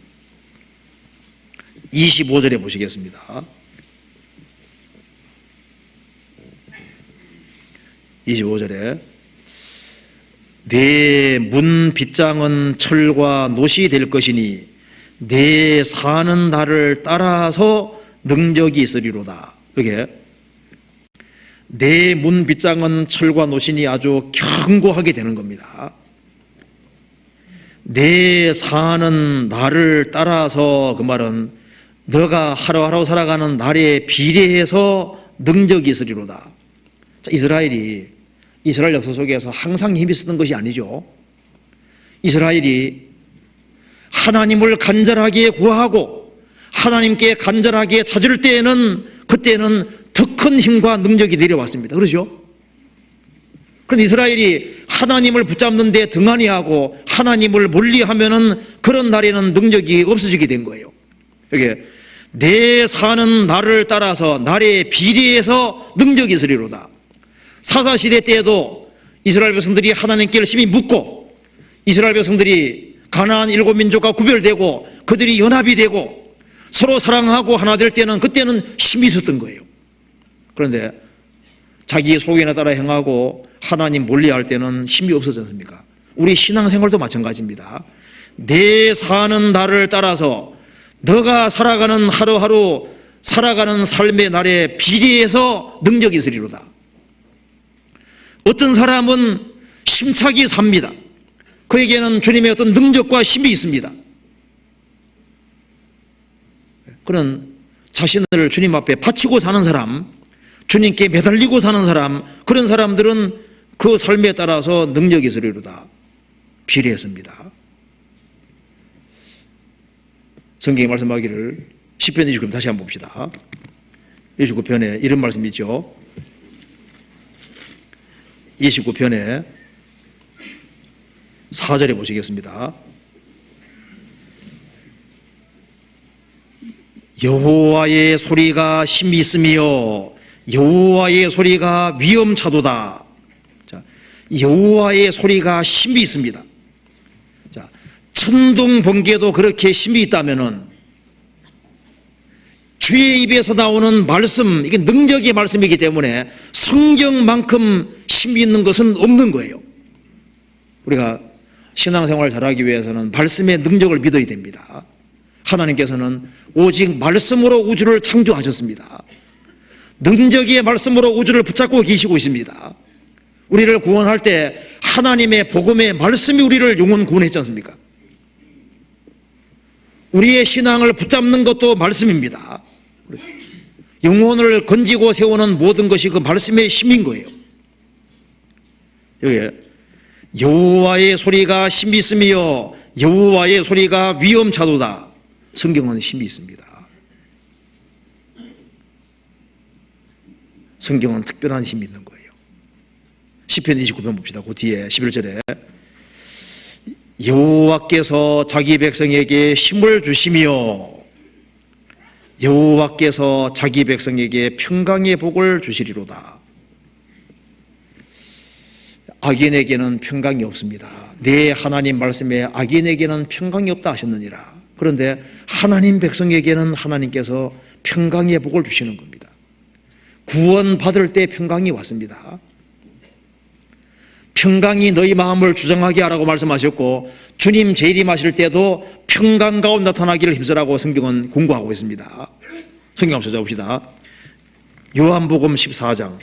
25절에 보시겠습니다. 25절에 내 문 빗장은 철과 놋이 될 것이니 내 사는 날을 따라서 능력이 있으리로다. 이게 내 문 빗장은 철과 놋이니 아주 견고하게 되는 겁니다. 내 사는 날을 따라서 그 말은 너가 하루하루 살아가는 날에 비례해서 능력이 있으리로다. 자, 이스라엘 역사 속에서 항상 힘이 있었던 것이 아니죠. 이스라엘이 하나님을 간절하게 구하고 하나님께 간절하게 찾을 때에는 그때는 더 큰 힘과 능력이 내려왔습니다. 그렇죠? 그런데 이스라엘이 하나님을 붙잡는 데 등한히 하고 하나님을 멀리하면은 그런 날에는 능력이 없어지게 된 거예요. 이게 내 사는 날을 따라서 날의 비례해서 능력이 있으리로다. 사사시대 때에도 이스라엘 백성들이 하나님께 열심히 묻고 이스라엘 백성들이 가나안 7민족과 구별되고 그들이 연합이 되고 서로 사랑하고 하나 될 때는 그때는 힘이 있었던 거예요. 그런데 자기 소견에 따라 행하고 하나님 멀리할 때는 힘이 없어지 않습니까? 우리 신앙생활도 마찬가지입니다. 내 사는 날을 따라서 너가 살아가는 하루하루 살아가는 삶의 날에 비례해서 능력이 있으리로다. 어떤 사람은 힘차게 삽니다. 그에게는 주님의 어떤 능력과 힘이 있습니다. 그런 자신을 주님 앞에 바치고 사는 사람, 주님께 매달리고 사는 사람, 그런 사람들은 그 삶에 따라서 능력이 있으리로다. 비례했습니다. 성경이 말씀하기를 시편 29편 다시 한번 봅시다. 29편에 이런 말씀이 있죠. 29편에 4절에 보시겠습니다. 여호와의 소리가 힘이 있으며 여호와의 소리가 위엄차도다. 자, 여호와의 소리가 힘이 있습니다. 자, 천둥 번개도 그렇게 힘이 있다면은 주의 입에서 나오는 말씀, 이게 능력의 말씀이기 때문에 성경만큼 힘이 있는 것은 없는 거예요. 우리가 신앙생활을 잘하기 위해서는 말씀의 능력을 믿어야 됩니다. 하나님께서는 오직 말씀으로 우주를 창조하셨습니다. 능력의 말씀으로 우주를 붙잡고 계시고 있습니다. 우리를 구원할 때 하나님의 복음의 말씀이 우리를 영원 구원했지 않습니까? 우리의 신앙을 붙잡는 것도 말씀입니다. 영혼을 건지고 세우는 모든 것이 그 말씀의 힘인 거예요. 여기 여호와의 소리가 힘이 있으며 여호와의 소리가 위엄차도다. 성경은 힘이 있습니다. 성경은 특별한 힘이 있는 거예요. 시편 29편 봅시다. 그 뒤에 11절에 여호와께서 자기 백성에게 힘을 주시며 여호와께서 자기 백성에게 평강의 복을 주시리로다. 악인에게는 평강이 없습니다. 내 하나님 말씀에 악인에게는 평강이 없다 하셨느니라. 그런데 하나님 백성에게는 하나님께서 평강의 복을 주시는 겁니다. 구원받을 때 평강이 왔습니다. 평강이 너희 마음을 주장하게 하라고 말씀하셨고 주님 재림하실 때도 평강 가운데 나타나기를 힘쓰라고 성경은 공고하고 있습니다. 성경 한번 찾아봅시다. 요한복음 14장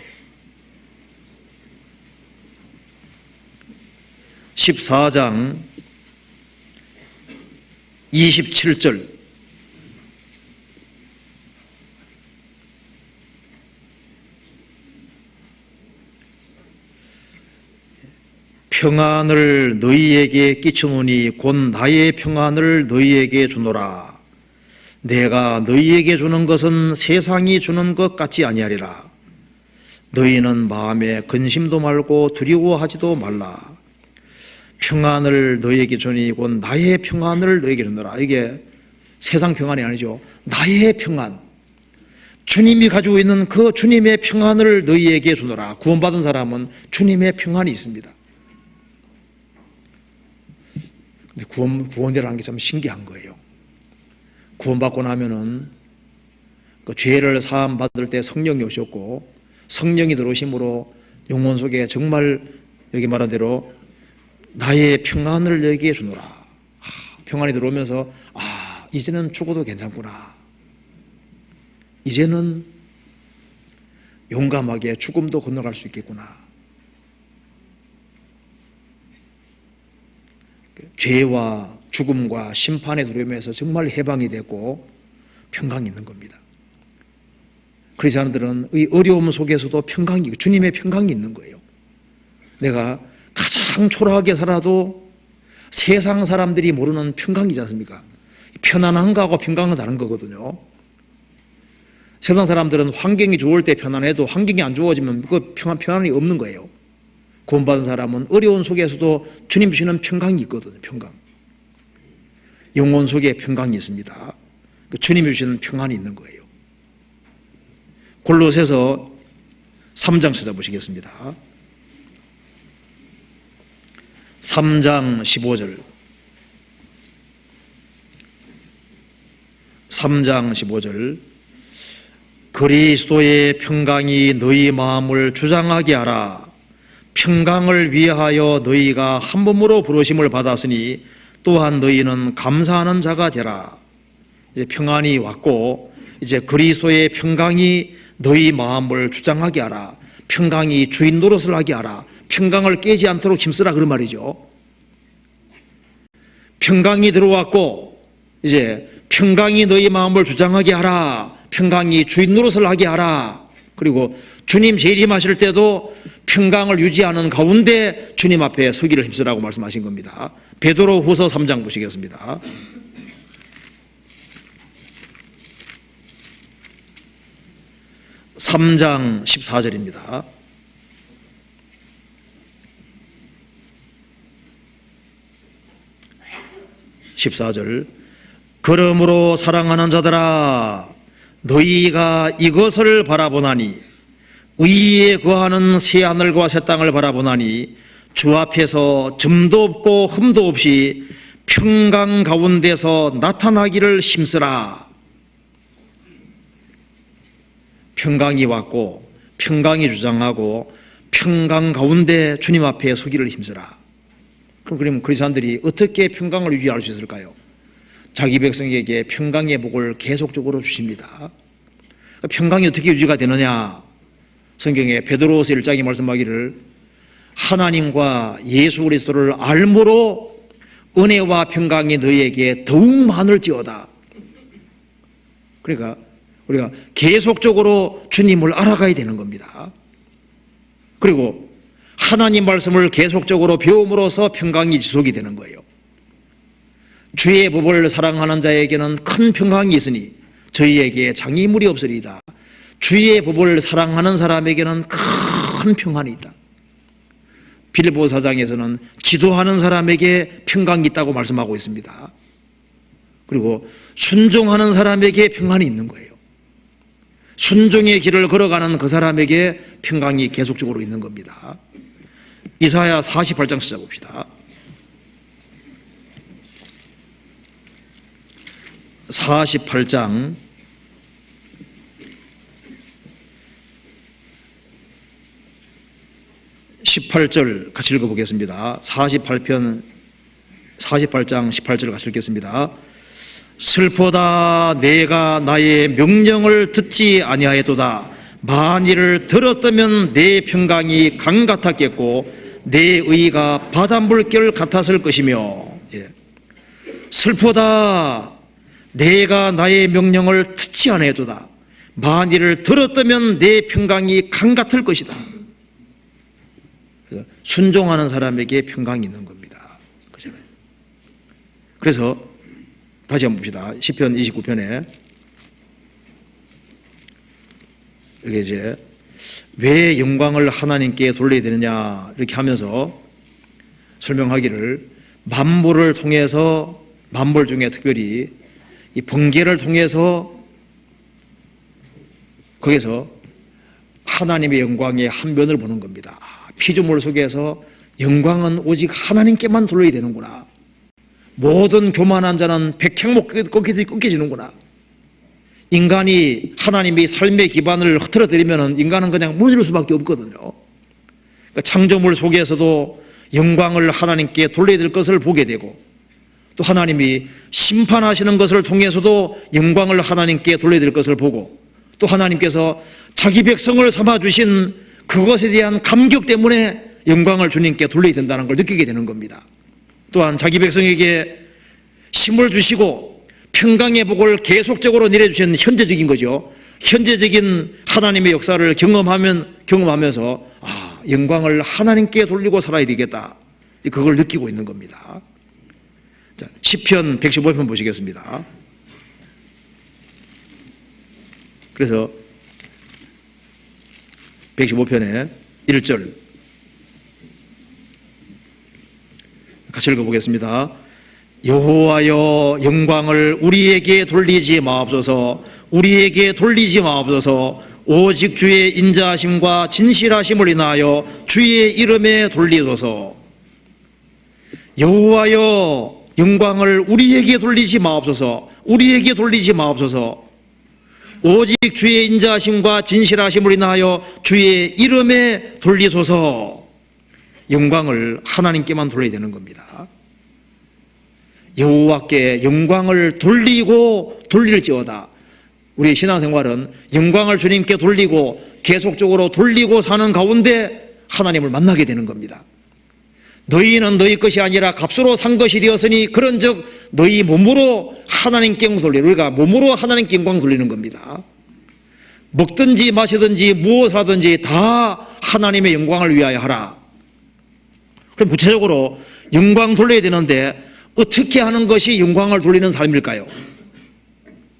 27절 평안을 너희에게 끼쳐노니 곧 나의 평안을 너희에게 주노라. 내가 너희에게 주는 것은 세상이 주는 것 같지 아니하리라. 너희는 마음에 근심도 말고 두려워하지도 말라. 평안을 너희에게 주니 곧 나의 평안을 너희에게 주노라. 이게 세상 평안이 아니죠. 나의 평안. 주님이 가지고 있는 그 주님의 평안을 너희에게 주노라. 구원받은 사람은 주님의 평안이 있습니다. 근데 구원이라는 게 참 신기한 거예요. 구원받고 나면은 그 죄를 사함 받을 때 성령이 오셨고 성령이 들어오심으로 영혼 속에 정말 여기 말한 대로 나의 평안을 너희에게 주노라. 평안이 들어오면서 이제는 죽어도 괜찮구나. 이제는 용감하게 죽음도 건너갈 수 있겠구나. 죄와 죽음과 심판의 두려움에서 정말 해방이 되고 평강이 있는 겁니다. 크리스찬들은 이 어려움 속에서도 평강이, 주님의 평강이 있는 거예요. 내가 가장 초라하게 살아도 세상 사람들이 모르는 평강이지 않습니까? 편안한 거하고 평강은 다른 거거든요. 세상 사람들은 환경이 좋을 때 편안해도 환경이 안 좋아지면 그 평안이 없는 거예요. 구원받은 사람은 어려운 속에서도 주님 주시는 평강이 있거든요. 평강. 영혼 속에 평강이 있습니다. 그 주님이 주시는 평안이 있는 거예요. 골로새서 3장 찾아보시겠습니다. 3장 15절. 3장 15절. 그리스도의 평강이 너희 마음을 주장하게 하라. 평강을 위하여 너희가 한 몸으로 부르심을 받았으니 또한 너희는 감사하는 자가 되라. 이제 평안이 왔고 이제 그리스도의 평강이 너희 마음을 주장하게 하라. 평강이 주인 노릇을 하게 하라. 평강을 깨지 않도록 힘쓰라 그런 말이죠. 평강이 들어왔고 이제 평강이 너희 마음을 주장하게 하라. 평강이 주인 노릇을 하게 하라. 그리고 주님 재림하실 때도 평강을 유지하는 가운데 주님 앞에 서기를 힘쓰라고 말씀하신 겁니다. 베드로후서 3장 보시겠습니다. 3장 14절입니다. 그러므로 사랑하는 자들아 너희가 이것을 바라보나니 의에 거하는 새 하늘과 새 땅을 바라보나니 주 앞에서 점도 없고 흠도 없이 평강 가운데서 나타나기를 힘쓰라. 평강이 왔고 평강이 주장하고 평강 가운데 주님 앞에 서기를 힘쓰라. 그럼 그리스도인들이 어떻게 평강을 유지할 수 있을까요? 자기 백성에게 평강의 복을 계속적으로 주십니다. 평강이 어떻게 유지가 되느냐? 성경에 베드로후서 1장에 말씀하기를 하나님과 예수 그리스도를 알므로 은혜와 평강이 너희에게 더욱 많을지어다. 그러니까 우리가 계속적으로 주님을 알아가야 되는 겁니다. 그리고 하나님 말씀을 계속적으로 배움으로써 평강이 지속이 되는 거예요. 주의 법을 사랑하는 자에게는 큰 평강이 있으니 저희에게 장애물이 없으리이다. 주의 법을 사랑하는 사람에게는 큰 평안이 있다. 빌립보 4장에서는 기도하는 사람에게 평강이 있다고 말씀하고 있습니다. 그리고 순종하는 사람에게 평안이 있는 거예요. 순종의 길을 걸어가는 그 사람에게 평강이 계속적으로 있는 겁니다. 이사야 48장 찾아봅시다. 48장 18절 같이 읽어보겠습니다. 48장 18절 같이 읽겠습니다. 슬프다 내가 나의 명령을 듣지 아니하였도다. 만일을 들었다면 내 평강이 강 같았겠고 내 의가 바닷물결 같았을 것이며. 슬프다 내가 나의 명령을 듣지 아니하였도다. 만일을 들었다면 내 평강이 강 같을 것이다. 그래서 순종하는 사람에게 평강이 있는 겁니다. 그렇잖아요. 그래서 다시 한번 봅시다. 시편 29편에 여기 이제 왜 영광을 하나님께 돌려야 되느냐 이렇게 하면서 설명하기를 만물을 통해서 만물 중에 특별히 이 번개를 통해서 거기서 하나님의 영광의 한 면을 보는 겁니다. 피조물 속에서 영광은 오직 하나님께만 돌려야 되는구나. 모든 교만한 자는 백행목 꺾여지는구나. 인간이 하나님의 삶의 기반을 흐트러뜨리면 인간은 그냥 무너질 수밖에 없거든요. 그러니까 창조물 속에서도 영광을 하나님께 돌려야 될 것을 보게 되고 또 하나님이 심판하시는 것을 통해서도 영광을 하나님께 돌려야 될 것을 보고 또 하나님께서 자기 백성을 삼아주신 그것에 대한 감격 때문에 영광을 주님께 돌려야 된다는 걸 느끼게 되는 겁니다. 또한 자기 백성에게 힘을 주시고 평강의 복을 계속적으로 내려주시는 현재적인 거죠. 현재적인 하나님의 역사를 경험하면서 영광을 하나님께 돌리고 살아야 되겠다. 그걸 느끼고 있는 겁니다. 자, 시편 115편 보시겠습니다. 그래서 115편의 1절 같이 읽어보겠습니다. 여호와여 영광을 우리에게 돌리지 마옵소서. 우리에게 돌리지 마옵소서. 오직 주의 인자하심과 진실하심을 인하여 주의 이름에 돌리소서. 여호와여 영광을 우리에게 돌리지 마옵소서. 우리에게 돌리지 마옵소서. 오직 주의 인자하심과 진실하심을 인하여 주의 이름에 돌리소서. 영광을 하나님께만 돌려야 되는 겁니다. 여호와께 영광을 돌리고 돌릴지어다. 우리의 신앙생활은 영광을 주님께 돌리고 계속적으로 돌리고 사는 가운데 하나님을 만나게 되는 겁니다. 너희는 너희 것이 아니라 값으로 산 것이 되었으니 그런즉 너희 몸으로 하나님께 영광 돌리라. 우리가 몸으로 하나님께 영광 돌리는 겁니다. 먹든지 마시든지 무엇을 하든지 다 하나님의 영광을 위하여 하라. 그럼 구체적으로 영광 돌려야 되는데 어떻게 하는 것이 영광을 돌리는 삶일까요?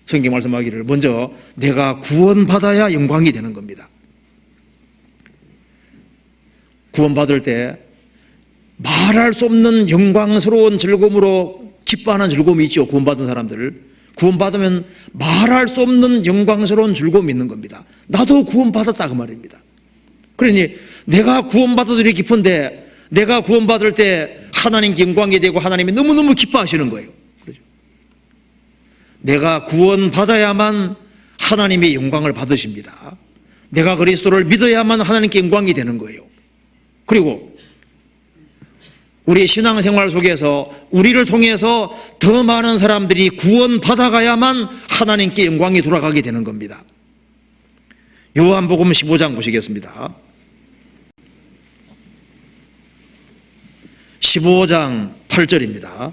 성경 말씀하기를 먼저 내가 구원받아야 영광이 되는 겁니다. 구원받을 때 말할 수 없는 영광스러운 즐거움으로 기뻐하는 즐거움이 있죠. 구원받은 사람들. 구원받으면 말할 수 없는 영광스러운 즐거움이 있는 겁니다. 나도 구원받았다 그 말입니다. 그러니 내가 구원받아도 이렇게 기쁜데 내가 구원받을 때 하나님께 영광이 되고 하나님이 너무너무 기뻐하시는 거예요. 그렇죠? 내가 구원받아야만 하나님의 영광을 받으십니다. 내가 그리스도를 믿어야만 하나님께 영광이 되는 거예요. 그리고 우리의 신앙생활 속에서 우리를 통해서 더 많은 사람들이 구원받아가야만 하나님께 영광이 돌아가게 되는 겁니다. 요한복음 15장 보시겠습니다. 15장 8절입니다.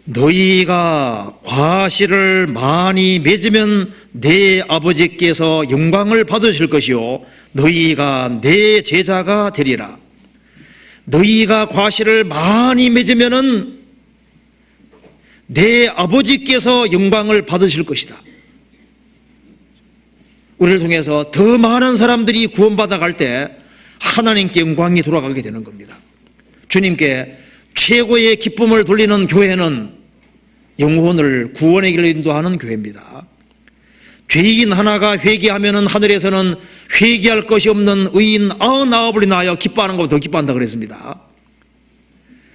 너희가 과실을 많이 맺으면 내 아버지께서 영광을 받으실 것이요 너희가 내 제자가 되리라. 너희가 과실을 많이 맺으면은 내 아버지께서 영광을 받으실 것이다. 우리를 통해서 더 많은 사람들이 구원받아 갈 때 하나님께 영광이 돌아가게 되는 겁니다. 주님께 최고의 기쁨을 돌리는 교회는 영혼을 구원의 길로 인도하는 교회입니다. 죄인 하나가 회개하면은 하늘에서는 회개할 것이 없는 의인 99을 인하여 기뻐하는 것보다 더 기뻐한다 그랬습니다.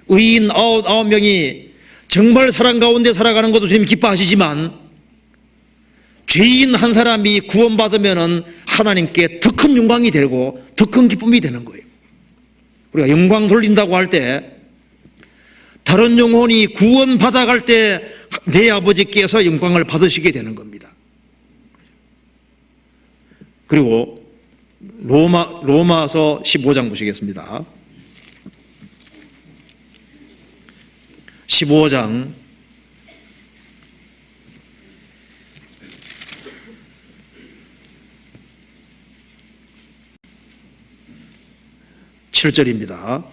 의인 99명이 정말 사랑 가운데 살아가는 것도 주님 기뻐하시지만 죄인 한 사람이 구원받으면은 하나님께 더 큰 영광이 되고 더 큰 기쁨이 되는 거예요. 우리가 영광 돌린다고 할 때 다른 영혼이 구원받아 갈 때 내 아버지께서 영광을 받으시게 되는 겁니다. 그리고 로마서 15장 보시겠습니다. 15장 7절입니다.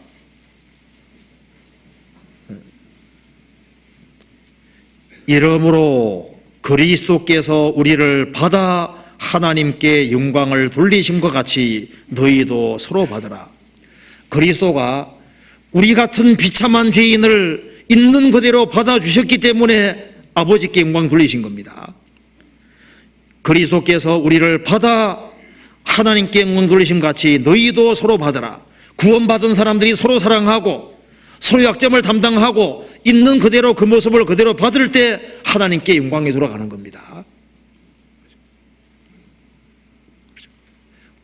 이러므로 그리스도께서 우리를 받아 하나님께 영광을 돌리심과 같이 너희도 서로 받으라. 그리스도가 우리 같은 비참한 죄인을 있는 그대로 받아주셨기 때문에 아버지께 영광 돌리신 겁니다. 그리스도께서 우리를 받아 하나님께 영광 돌리심 같이 너희도 서로 받으라. 구원받은 사람들이 서로 사랑하고 서로 약점을 담당하고 있는 그대로 그 모습을 그대로 받을 때 하나님께 영광이 돌아가는 겁니다.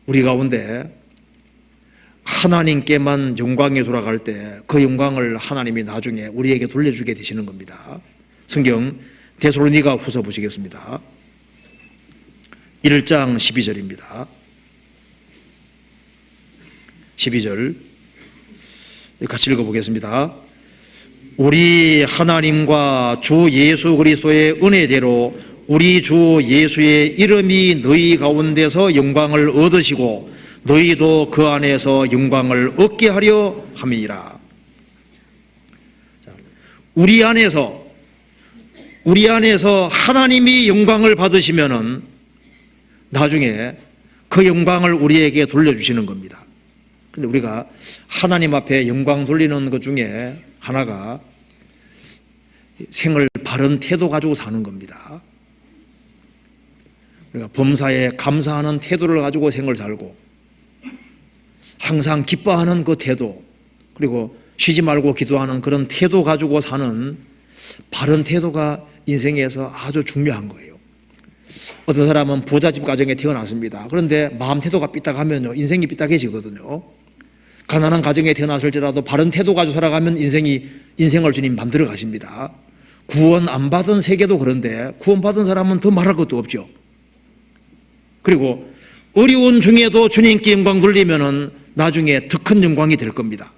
우리 가운데 하나님께만 영광이 돌아갈 때 그 영광을 하나님이 나중에 우리에게 돌려주게 되시는 겁니다. 성경 데살로니가 후서 보시겠습니다. 1장 12절입니다. 12절 같이 읽어보겠습니다. 우리 하나님과 주 예수 그리스도의 은혜대로 우리 주 예수의 이름이 너희 가운데서 영광을 얻으시고 너희도 그 안에서 영광을 얻게 하려 함이니라. 우리 안에서 하나님이 영광을 받으시면은 나중에 그 영광을 우리에게 돌려주시는 겁니다. 근데 우리가 하나님 앞에 영광 돌리는 것 중에 하나가 생을 바른 태도 가지고 사는 겁니다. 우리가 범사에 감사하는 태도를 가지고 생을 살고 항상 기뻐하는 그 태도, 그리고 쉬지 말고 기도하는 그런 태도 가지고 사는 바른 태도가 인생에서 아주 중요한 거예요. 어떤 사람은 부잣집 가정에 태어났습니다. 그런데 마음 태도가 삐딱하면요, 인생이 삐딱해지거든요. 가난한 가정에 태어났을지라도 바른 태도 가지고 살아가면 인생을 주님 만들어 가십니다. 구원 안 받은 세계도 그런데 구원받은 사람은 더 말할 것도 없죠. 그리고 어려운 중에도 주님께 영광 돌리면은 나중에 더 큰 영광이 될 겁니다.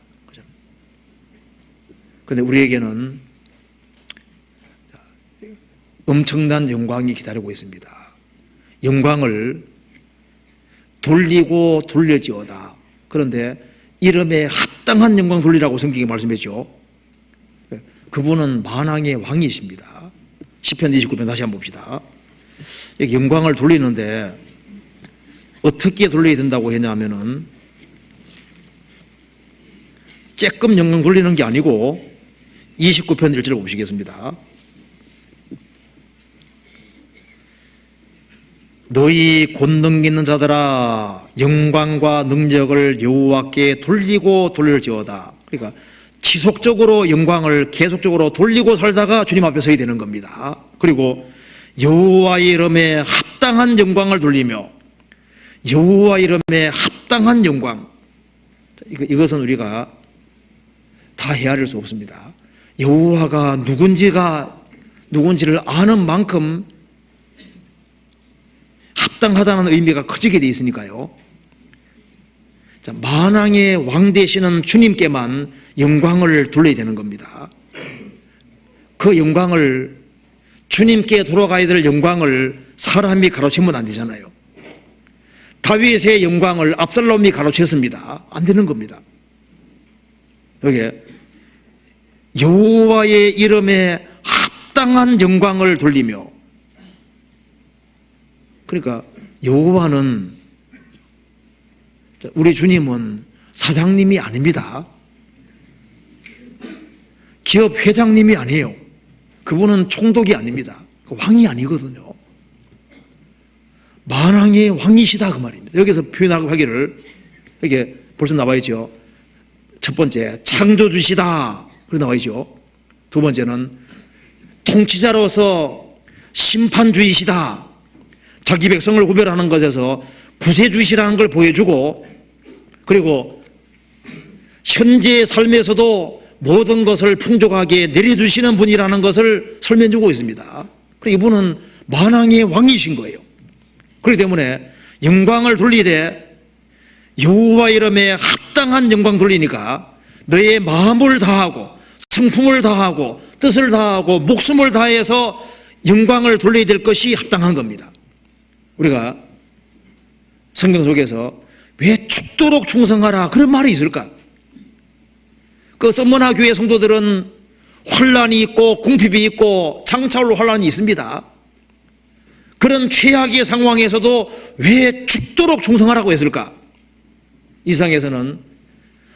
그런데 우리에게는 엄청난 영광이 기다리고 있습니다. 영광을 돌리고 돌려지어다. 그런데 이름에 합당한 영광 돌리라고 성경이 말씀했죠. 그분은 만왕의 왕이십니다. 시편 29편 다시 한번 봅시다. 여기 영광을 돌리는데 어떻게 돌려야 된다고 했냐면은 쬐끔 영광 돌리는 게 아니고 29편 1절을 보시겠습니다. 너희 권능 있는 자들아 영광과 능력을 여호와께 돌리고 돌릴지어다. 그러니까 지속적으로 영광을 계속적으로 돌리고 살다가 주님 앞에 서야 되는 겁니다. 그리고 여호와의 이름에 합당한 영광을 돌리며 여호와 이름에 합당한 영광, 이것은 우리가 다 헤아릴 수 없습니다. 여호와가 누군지를 아는 만큼 합당하다는 의미가 커지게 되어 있으니까요. 자, 만왕의 왕 되시는 주님께만 영광을 돌려야 되는 겁니다. 그 영광을, 주님께 돌아가야 될 영광을 사람이 가로채면 안 되잖아요. 다윗의 영광을 압살롬이 가로챘습니다. 안 되는 겁니다. 여기 여호와의 이름에 합당한 영광을 돌리며, 그러니까 여호와는, 우리 주님은 사장님이 아닙니다. 기업 회장님이 아니에요. 그분은 총독이 아닙니다. 왕이 아니거든요. 만왕의 왕이시다 그 말입니다. 여기서 표현하기를, 여기 벌써 나와 있죠. 첫 번째 창조주시다 그렇게 나와 있죠. 두 번째는 통치자로서 심판주이시다. 자기 백성을 구별하는 것에서 구세주시라는 걸 보여주고, 그리고 현재의 삶에서도 모든 것을 풍족하게 내려주시는 분이라는 것을 설명해주고 있습니다. 그리고 이분은 만왕의 왕이신 거예요. 그렇기 때문에 영광을 돌리되 여호와 이름에 합당한 영광 돌리니까 너의 마음을 다하고 성품을 다하고 뜻을 다하고 목숨을 다해서 영광을 돌려야 될 것이 합당한 겁니다. 우리가 성경 속에서 왜 죽도록 충성하라 그런 말이 있을까? 그 썸머나 교회 성도들은 환란이 있고 궁핍이 있고 장차올 환란이 있습니다. 그런 최악의 상황에서도 왜 죽도록 충성하라고 했을까? 이 세상에서는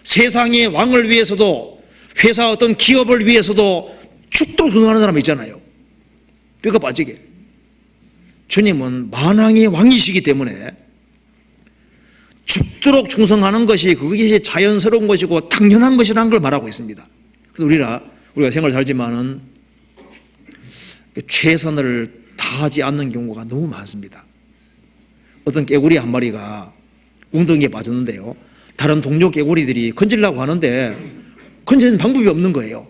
세상의 왕을 위해서도, 회사 어떤 기업을 위해서도 죽도록 충성하는 사람이 있잖아요. 뼈가 빠지게. 주님은 만왕의 왕이시기 때문에 죽도록 충성하는 것이 그것이 자연스러운 것이고 당연한 것이라는 걸 말하고 있습니다. 그래서 우리가 생활을 살지만은 최선을 다하지 않는 경우가 너무 많습니다. 어떤 깨구리 한 마리가 웅덩이에 빠졌는데요, 다른 동료 깨구리들이 건지려고 하는데 건지는 방법이 없는 거예요.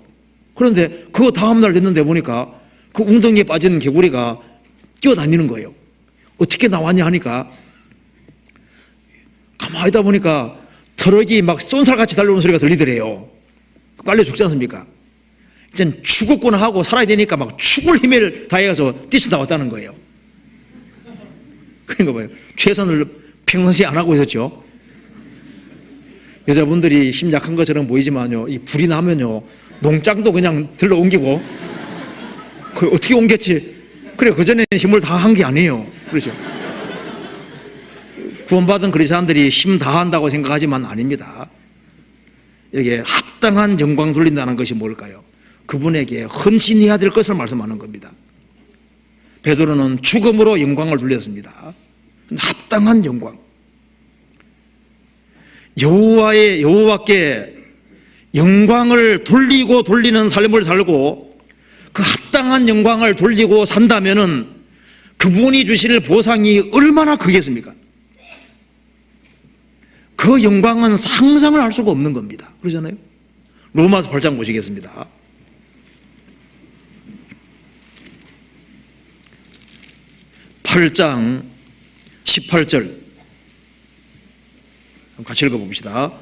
그런데 그 다음날 됐는데 보니까 그 웅덩이에 빠진 개구리가 뛰어다니는 거예요. 어떻게 나왔냐 하니까 가만히 있다 보니까 트럭이 막 쏜살같이 달려오는 소리가 들리더래요. 깔려 죽지 않습니까? 이젠 죽었구나 하고 살아야 되니까 막 죽을 힘을 다해서 뛰쳐나왔다는 거예요. 그러니까 봐요. 최선을 평상시에 안 하고 있었죠. 여자분들이 힘 약한 것처럼 보이지만요, 이 불이 나면요 농장도 그냥 들러 옮기고, 그 어떻게 옮겼지? 그래, 그전에는 힘을 다 한 게 아니에요. 그렇죠. 구원받은 그리스도인들이 힘 다한다고 생각하지만 아닙니다. 여기에 합당한 영광 돌린다는 것이 뭘까요? 그분에게 헌신해야 될 것을 말씀하는 겁니다. 베드로는 죽음으로 영광을 돌렸습니다. 합당한 영광. 여호와께 영광을 돌리고 돌리는 삶을 살고 그 합당한 영광을 돌리고 산다면은 그분이 주실 보상이 얼마나 크겠습니까? 그 영광은 상상을 할 수가 없는 겁니다. 그러잖아요. 로마서 8장 보시겠습니다. 8장 18절 같이 읽어봅시다.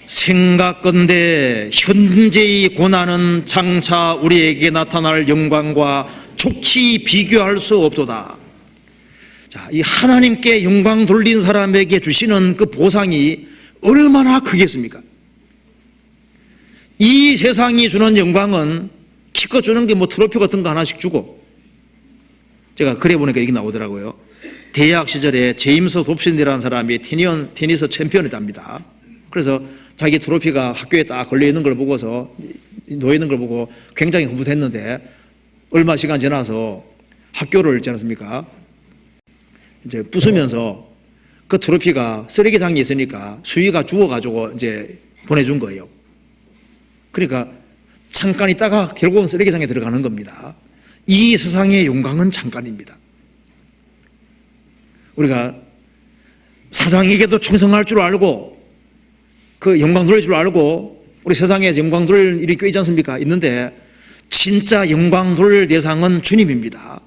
생각건대 현재의 고난은 장차 우리에게 나타날 영광과 족히 비교할 수 없도다. 자, 이 하나님께 영광 돌린 사람에게 주시는 그 보상이 얼마나 크겠습니까? 이 세상이 주는 영광은 기껏 주는 게 뭐 트로피 같은 거 하나씩 주고, 제가 그래 보니까 이렇게 나오더라고요. 대학 시절에 제임스 dob슨이라는 사람이 테니스 챔피언이답니다. 그래서 자기 트로피가 학교에 딱 걸려 있는 걸 보고서, 놓여 있는 걸 보고 굉장히 흐뭇했는데, 얼마 시간 지나서 학교를 있지 않습니까? 이제 부수면서 그 트로피가 쓰레기장에 있으니까 수위가 죽어가지고 이제 보내준 거예요. 그러니까 잠깐 있다가 결국은 쓰레기장에 들어가는 겁니다. 이 세상의 영광은 잠깐입니다. 우리가 사장에게도 충성할 줄 알고 그 영광 돌릴 줄 알고 우리 세상에서 영광 돌릴 일이 꽤 있지 않습니까? 있는데 진짜 영광 돌릴 대상은 주님입니다.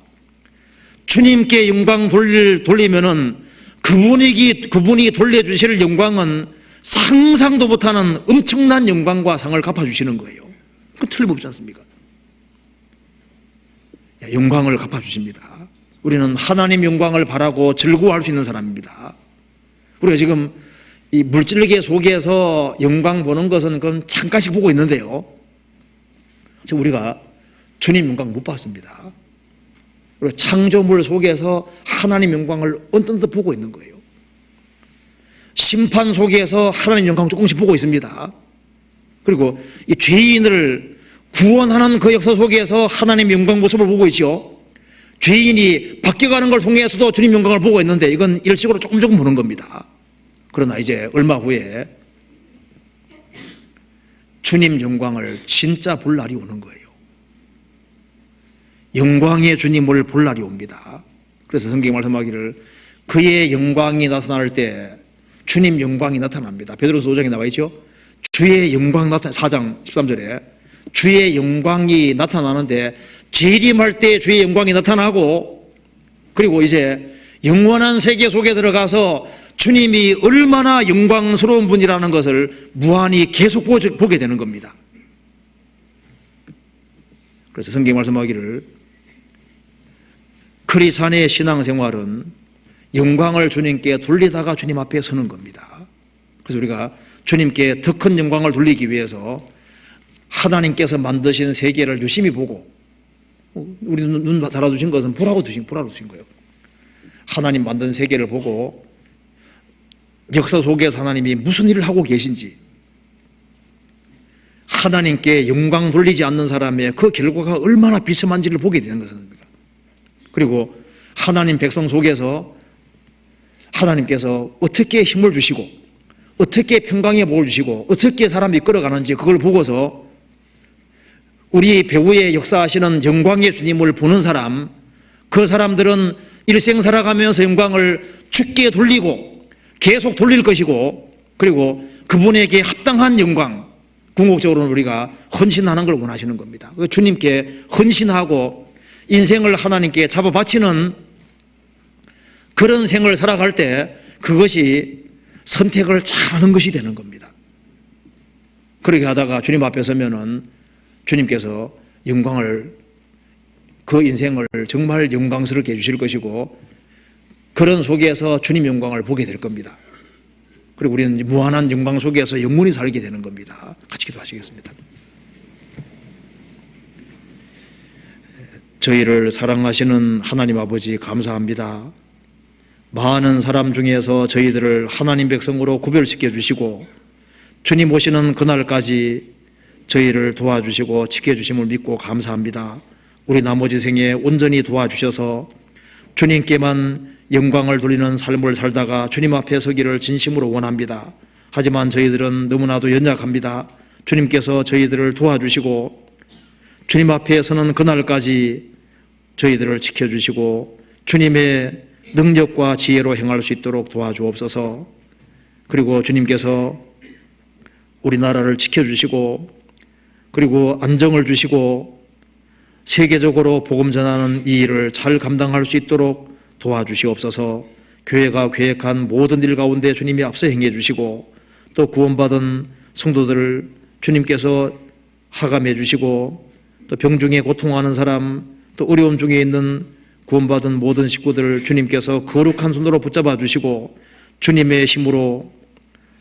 주님께 영광 돌리면은 그분이 돌려주실 영광은 상상도 못하는 엄청난 영광과 상을 갚아주시는 거예요. 그 틀림없지 않습니까? 영광을 갚아주십니다. 우리는 하나님 영광을 바라고 즐거워할 수 있는 사람입니다. 우리가 지금 이 물질계 속에서 영광 보는 것은 그건 잠깐씩 보고 있는데요. 지금 우리가 주님 영광 못 봤습니다. 그리고 창조물 속에서 하나님 영광을 언뜻 보고 있는 거예요. 심판 속에서 하나님 영광 조금씩 보고 있습니다. 그리고 이 죄인을 구원하는 그 역사 속에서 하나님 영광 모습을 보고 있죠. 죄인이 바뀌어가는 걸 통해서도 주님 영광을 보고 있는데 이건 일식으로 조금 보는 겁니다. 그러나 이제 얼마 후에 주님 영광을 진짜 볼 날이 오는 거예요. 영광의 주님을 볼 날이 옵니다. 그래서 성경이 말씀하기를 그의 영광이 나타날 때 주님 영광이 나타납니다. 베드로서 5장에 나와 있죠. 주의 영광 4장 13절에 주의 영광이 나타나는데 재림할 때 주의 영광이 나타나고, 그리고 이제 영원한 세계 속에 들어가서 주님이 얼마나 영광스러운 분이라는 것을 무한히 계속 보게 되는 겁니다. 그래서 성경이 말씀하기를 크리스찬의 신앙생활은 영광을 주님께 돌리다가 주님 앞에 서는 겁니다. 그래서 우리가 주님께 더 큰 영광을 돌리기 위해서 하나님께서 만드신 세계를 유심히 보고, 우리 눈 달아주신 것은 보라고 두신 거예요. 하나님 만든 세계를 보고 역사 속에서 하나님이 무슨 일을 하고 계신지, 하나님께 영광 돌리지 않는 사람의 그 결과가 얼마나 비참한지를 보게 되는 것입니다. 그리고 하나님 백성 속에서 하나님께서 어떻게 힘을 주시고 어떻게 평강의 복을 주시고 어떻게 사람이 이끌어가는지 그걸 보고서 우리 배후에 역사하시는 영광의 주님을 보는 사람, 그 사람들은 일생 살아가면서 영광을 주께 돌리고 계속 돌릴 것이고, 그리고 그분에게 합당한 영광, 궁극적으로는 우리가 헌신하는 걸 원하시는 겁니다. 주님께 헌신하고 인생을 하나님께 잡아 바치는 그런 생을 살아갈 때 그것이 선택을 잘하는 것이 되는 겁니다. 그렇게 하다가 주님 앞에 서면은 주님께서 영광을, 그 인생을 정말 영광스럽게 해주실 것이고, 그런 속에서 주님 영광을 보게 될 겁니다. 그리고 우리는 무한한 영광 속에서 영원히 살게 되는 겁니다. 같이 기도하시겠습니다. 저희를 사랑하시는 하나님 아버지 감사합니다. 많은 사람 중에서 저희들을 하나님 백성으로 구별시켜 주시고 주님 오시는 그날까지 저희를 도와주시고 지켜주심을 믿고 감사합니다. 우리 나머지 생에 온전히 도와주셔서 주님께만 영광을 돌리는 삶을 살다가 주님 앞에 서기를 진심으로 원합니다. 하지만 저희들은 너무나도 연약합니다. 주님께서 저희들을 도와주시고 주님 앞에 서는 그날까지 저희들을 지켜주시고 주님의 능력과 지혜로 행할 수 있도록 도와주옵소서. 그리고 주님께서 우리나라를 지켜주시고 그리고 안정을 주시고 세계적으로 복음 전하는 이 일을 잘 감당할 수 있도록 도와주시옵소서. 교회가 계획한 모든 일 가운데 주님이 앞서 행해 주시고 또 구원받은 성도들을 주님께서 하감해 주시고 또 병중에 고통하는 사람 또 어려움 중에 있는 구원받은 모든 식구들을 주님께서 거룩한 손으로 붙잡아 주시고 주님의 힘으로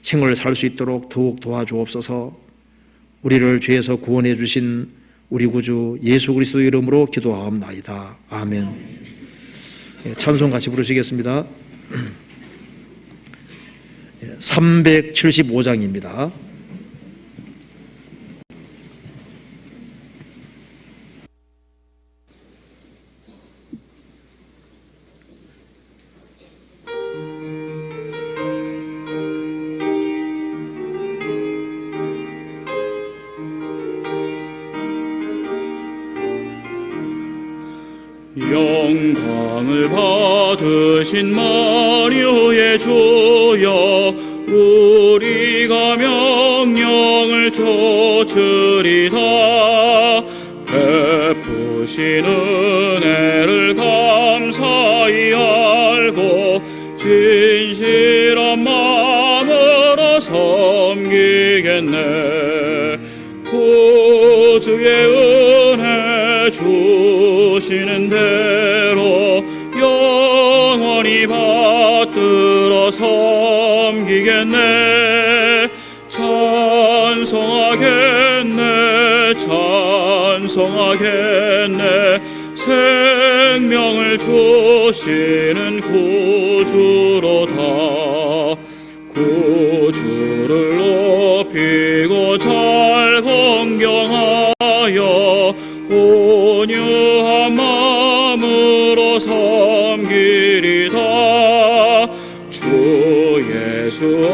생을 살 수 있도록 더욱 도와주옵소서. 우리를 죄에서 구원해 주신 우리 구주 예수 그리스도 이름으로 기도하옵나이다. 아멘. 찬송 같이 부르시겠습니다. 375장입니다. 영광을 받으신 만유의 주여 우리가 명령을 좇으리다. 베푸신 은혜를 감사히 알고 진실한 마음으로 섬기겠네. 구주의 은혜 주시는 대로 영원히 받들어 섬기겠네. 찬송하겠네 찬송하겠네. 생명을 주시는 구주로다. 구주를 높이고 잘 공경하여 온유한 마음으로 섬기리다. 주 예수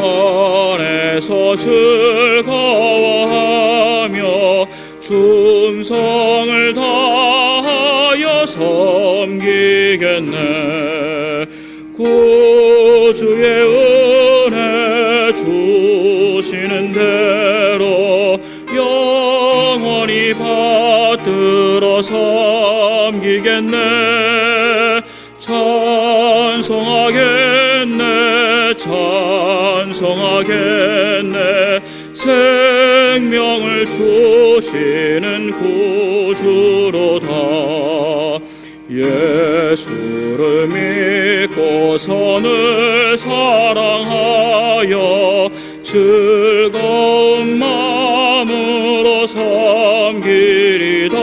안에서 즐거워하며 충성을 다하여 섬기겠네. 구주의 은혜 주시는 대로 영원히 받들어 섬기겠네. 찬송하겠네 찬송하겠네. 생명을 주시는 구주로다. 예수를 믿고 선을 사랑하여 즐거운 마음으로 섬기리다.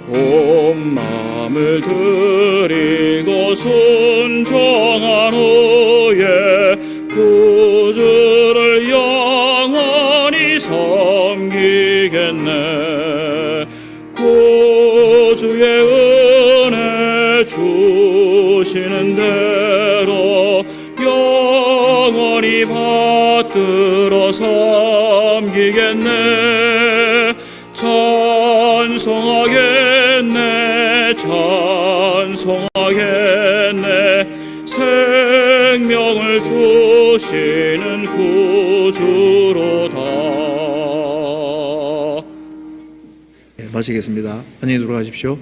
온 마음을 드리고 순종한 후에 구주를 영원히 섬기겠네. 구주의 은혜 주시는 대로 영원히 받들어 섬기겠네. 찬송하겠네 찬송하겠네. 생명을 주시는 구주로다. 마치겠습니다. 안녕히 들어가십시오.